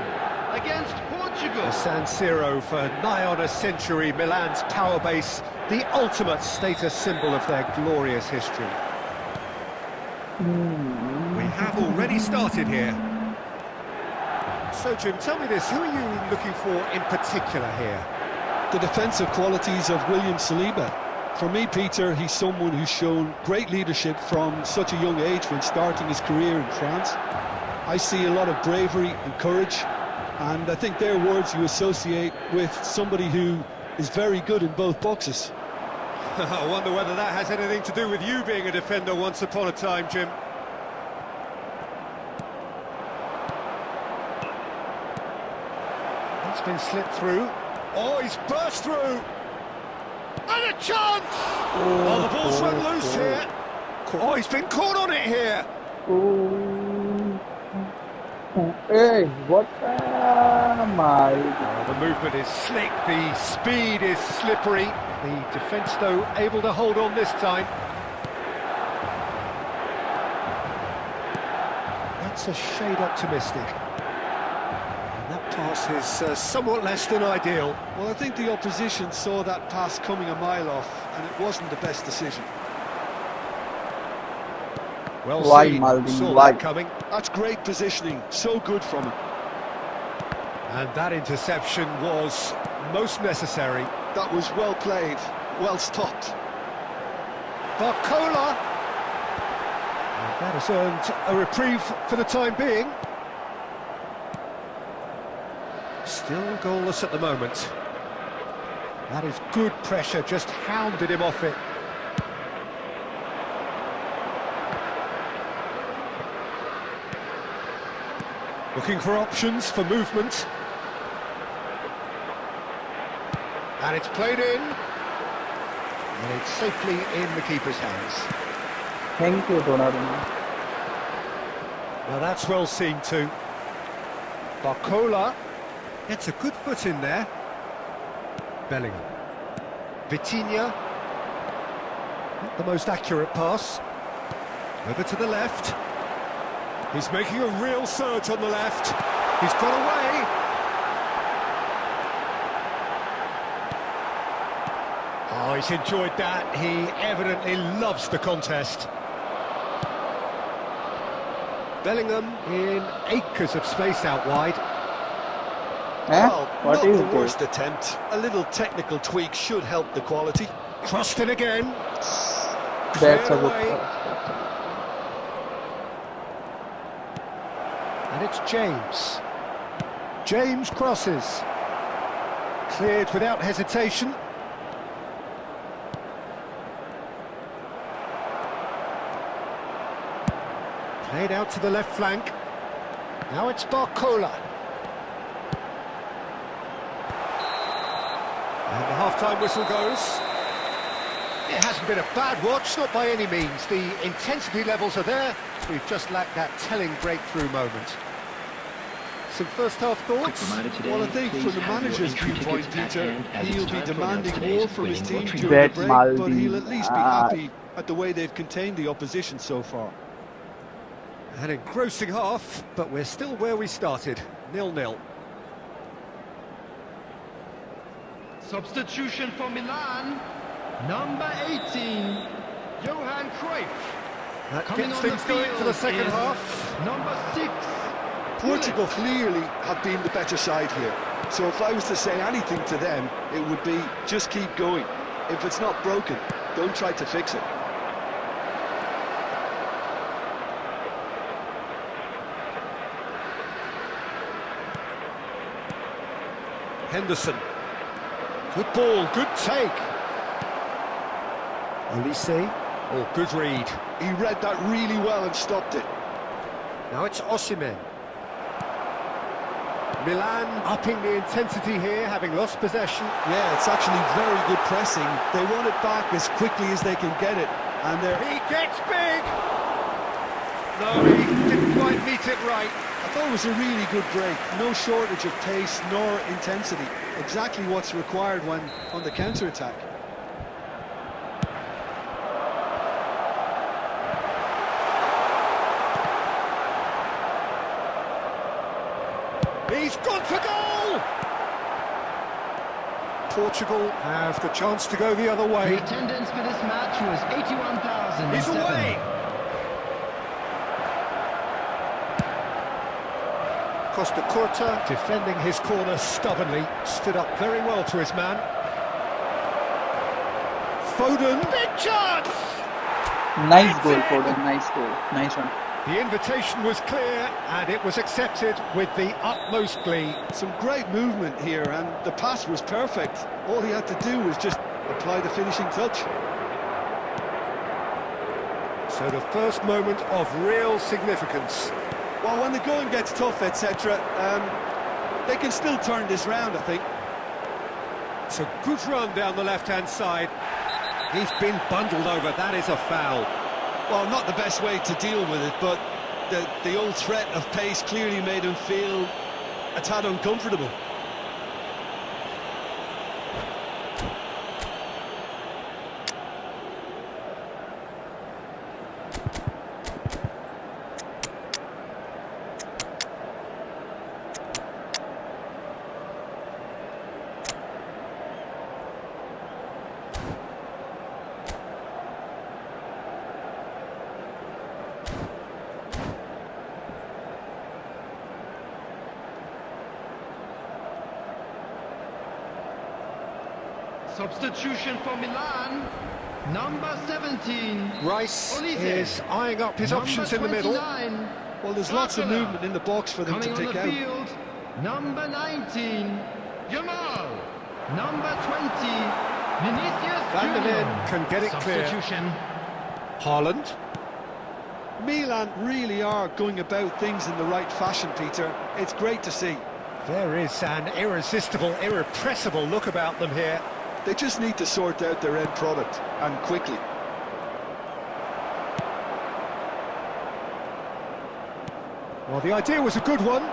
against Portugal. The San Siro for nigh on a century, Milan's power base, the ultimate status symbol of their glorious history. We have already started here. So, Jim, tell me this, who are you looking for in particular here? The defensive qualities of William Saliba. For me, Peter, he's someone who's shown great leadership from such a young age when starting his career in France. I see a lot of bravery and courage, and I think they're words you associate with somebody who is very good in both boxes. I wonder whether that has anything to do with you being a defender once upon a time, Jim. It's been slipped through. Oh, he's burst through! And a chance! Oh, the ball's run loose here. Oh, he's been caught on it here. Hey, what am I? Oh, the movement is slick, the speed is slippery. The defence, though, able to hold on this time. That's a shade optimistic. That pass is somewhat less than ideal. Well, I think the opposition saw that pass coming a mile off, and it wasn't the best decision. Well Why, seen, Malvin, saw why? that coming. That's great positioning, so good from him. And that interception was most necessary. That was well played, well stopped. Barcola! And that has earned a reprieve for the time being. Still goalless at the moment. That is good pressure, just hounded him off it. Looking for options for movement. And it's played in. And it's safely in the keeper's hands. Thank you, Donnarumma. Now that's well seen too. Barcola gets a good foot in there. Bellingham. Vitinha. Not the most accurate pass. Over to the left. He's making a real surge on the left. He's got away. Oh, he's enjoyed that. He evidently loves the contest. Bellingham in acres of space out wide. Well, What not is the this? worst attempt. A little technical tweak should help the quality. Crossed in again. That's a good away. pass. And it's James. James crosses. Cleared without hesitation. Played out to the left flank. Now it's Barcola. And the half-time whistle goes. It hasn't been a bad watch, not by any means. The intensity levels are there. We've just lacked that telling breakthrough moment. Some first-half thoughts? Well, I think from the manager's viewpoint, Peter, he'll be demanding more from his team during the Bet break, Maldi. but he'll at least be happy at the way they've contained the opposition so far. An engrossing half, but we're still where we started, 0-0. Substitution for Milan, number 18, Johan Cruyff. That Coming gets on the things going for the field second is half. number 6. Portugal clearly have been the better side here, so if I was to say anything to them, it would be just keep going. If it's not broken, don't try to fix it. Henderson. Good ball, good take. Olise. Oh, good read. He read that really well and stopped it. Now it's Osimhen. Milan upping the intensity here, having lost possession. Yeah, it's actually very good pressing. They want it back as quickly as they can get it, and they're... He gets big! No, he didn't quite meet it right. I thought it was a really good break. No shortage of pace nor intensity. Exactly what's required when on the counter-attack. He's gone for goal! Portugal have the chance to go the other The way. attendance for this match was 81,007. He's away! Costa Curta defending his corner stubbornly, stood up very well to his man. Foden, big chance! Nice goal, Foden. Nice goal. Nice one. The invitation was clear and it was accepted with the utmost glee. Some great movement here, and the pass was perfect. All he had to do was just apply the finishing touch. So the first moment of real significance. Well, when the going gets tough, etc., they can still turn this round, I think. It's a good run down the left-hand side. He's been bundled over, that is a foul. Well, not the best way to deal with it, but the old threat of pace clearly made him feel a tad uncomfortable. Substitution for Milan, number 17. Rice Olise. is eyeing up his Number options in the middle. 29, Well, there's lots of Barcola. movement in the box for them Coming to on pick the out. field, number 19, Jamal. Number 20, Vinicius Van der Junior. Ven can get it clear. Substitution. Haaland. Milan really are going about things in the right fashion, Peter. It's great to see. There is an irresistible, irrepressible look about them here. They just need to sort out their end product, and quickly. Well, the idea was a good one.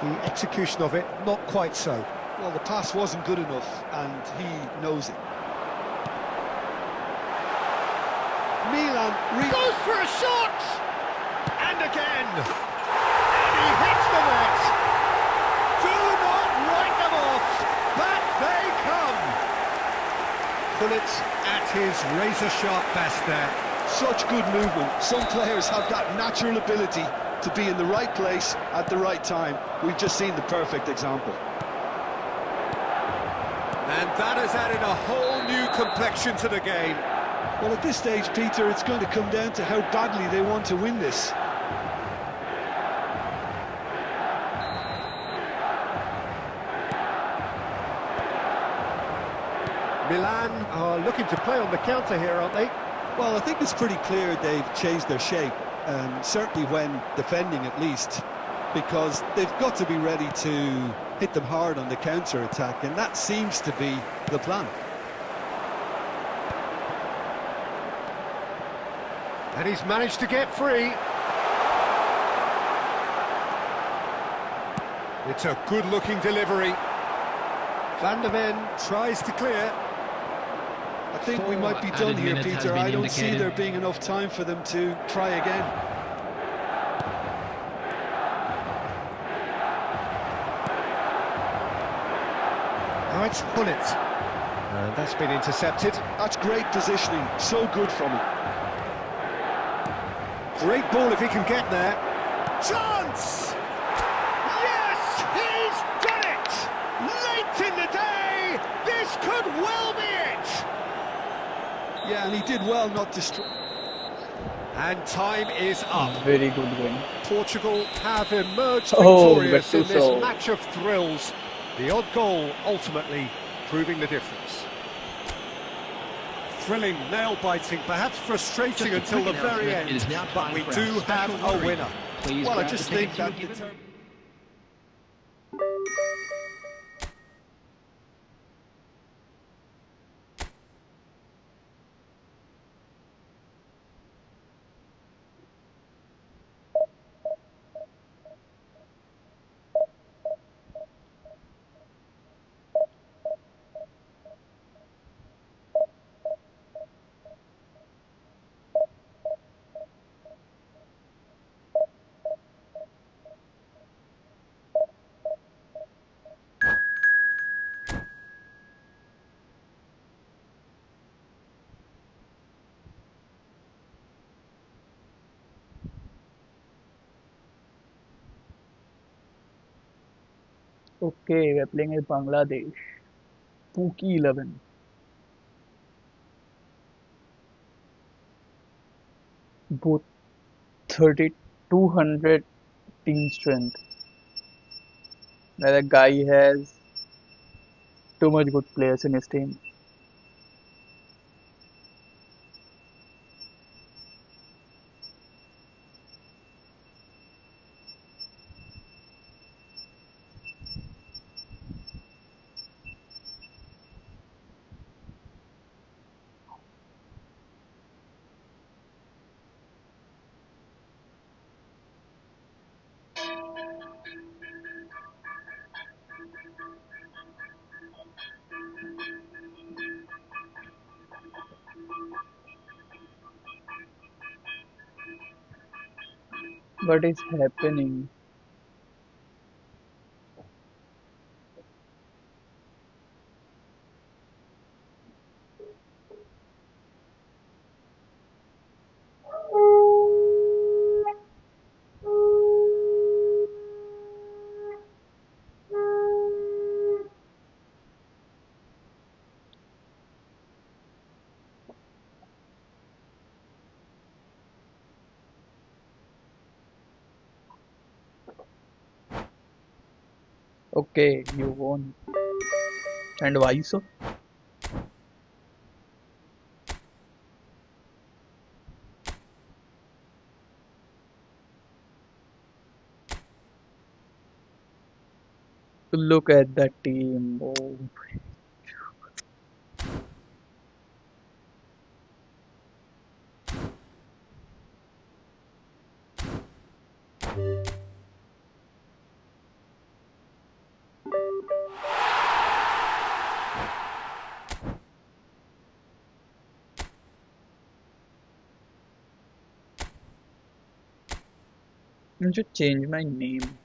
The execution of it, not quite so. Well, the pass wasn't good enough, and he knows it. Milan Goes for a shot! And again! And he hits the net! Do not write them off! Back they come! Bullets at his razor-sharp best there. such good movement. Some players have that natural ability to be in the right place at the right time. We've just seen the perfect example. And that has added a whole new complexion to the game. Well, at this stage, Peter, it's going to come down to how badly they want to win this. Milan are looking to play on the counter here, aren't they? Well, I think it's pretty clear they've changed their shape, certainly when defending at least, because they've got to be ready to hit them hard on the counter-attack, and that seems to be the plan. And he's managed to get free. It's a good-looking delivery. Van der Ven tries to clear. I think we might be done here, Peter. I don't see there being enough time for them to try again. Now it's Bullet. And that's been intercepted. That's great positioning, so good from him. Great ball if he can get there. Chance! Yes, he's done it! Late in the day, this could well be it! Yeah, and he did well not to... And time is up. Very good win. Portugal have emerged Oh, victorious in this Gattuso. match of thrills. The odd goal ultimately proving the difference. Thrilling, nail-biting, perhaps frustrating until the very end, but we do have a winner. Well, I just think that... Okay, we're playing with Bangladesh. Pookie 11. Both 3,200 team strength. The guy has too much good players in his team. What is happening? Okay, you won. And why so? Look at that team. Oh. I should change my name.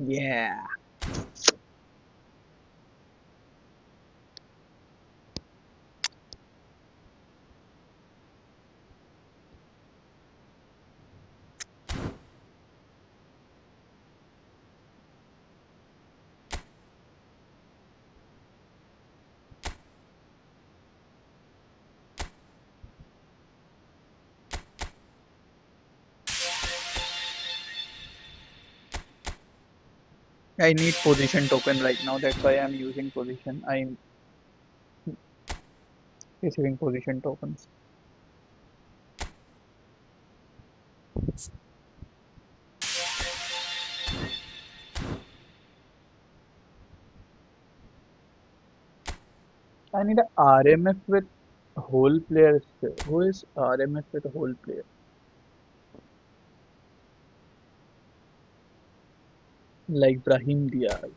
Yeah. I need position token right now. That's why I'm using position. I'm receiving position tokens. I need a RMF with whole player skill. Who is RMF with a whole player? Like Brahim Diaz.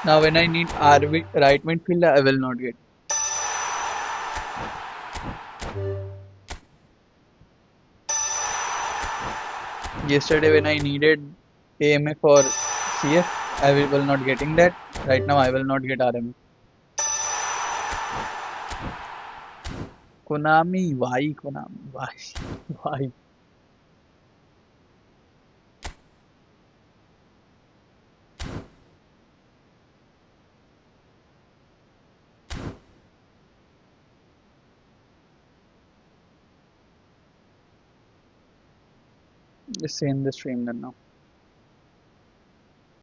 Now when I need right midfielder, I will not get. Yesterday when I needed AMF for CF, I will not getting that. Right now I will not get RMF. Konami, why Konami? Why? Why? Just say in the stream then now.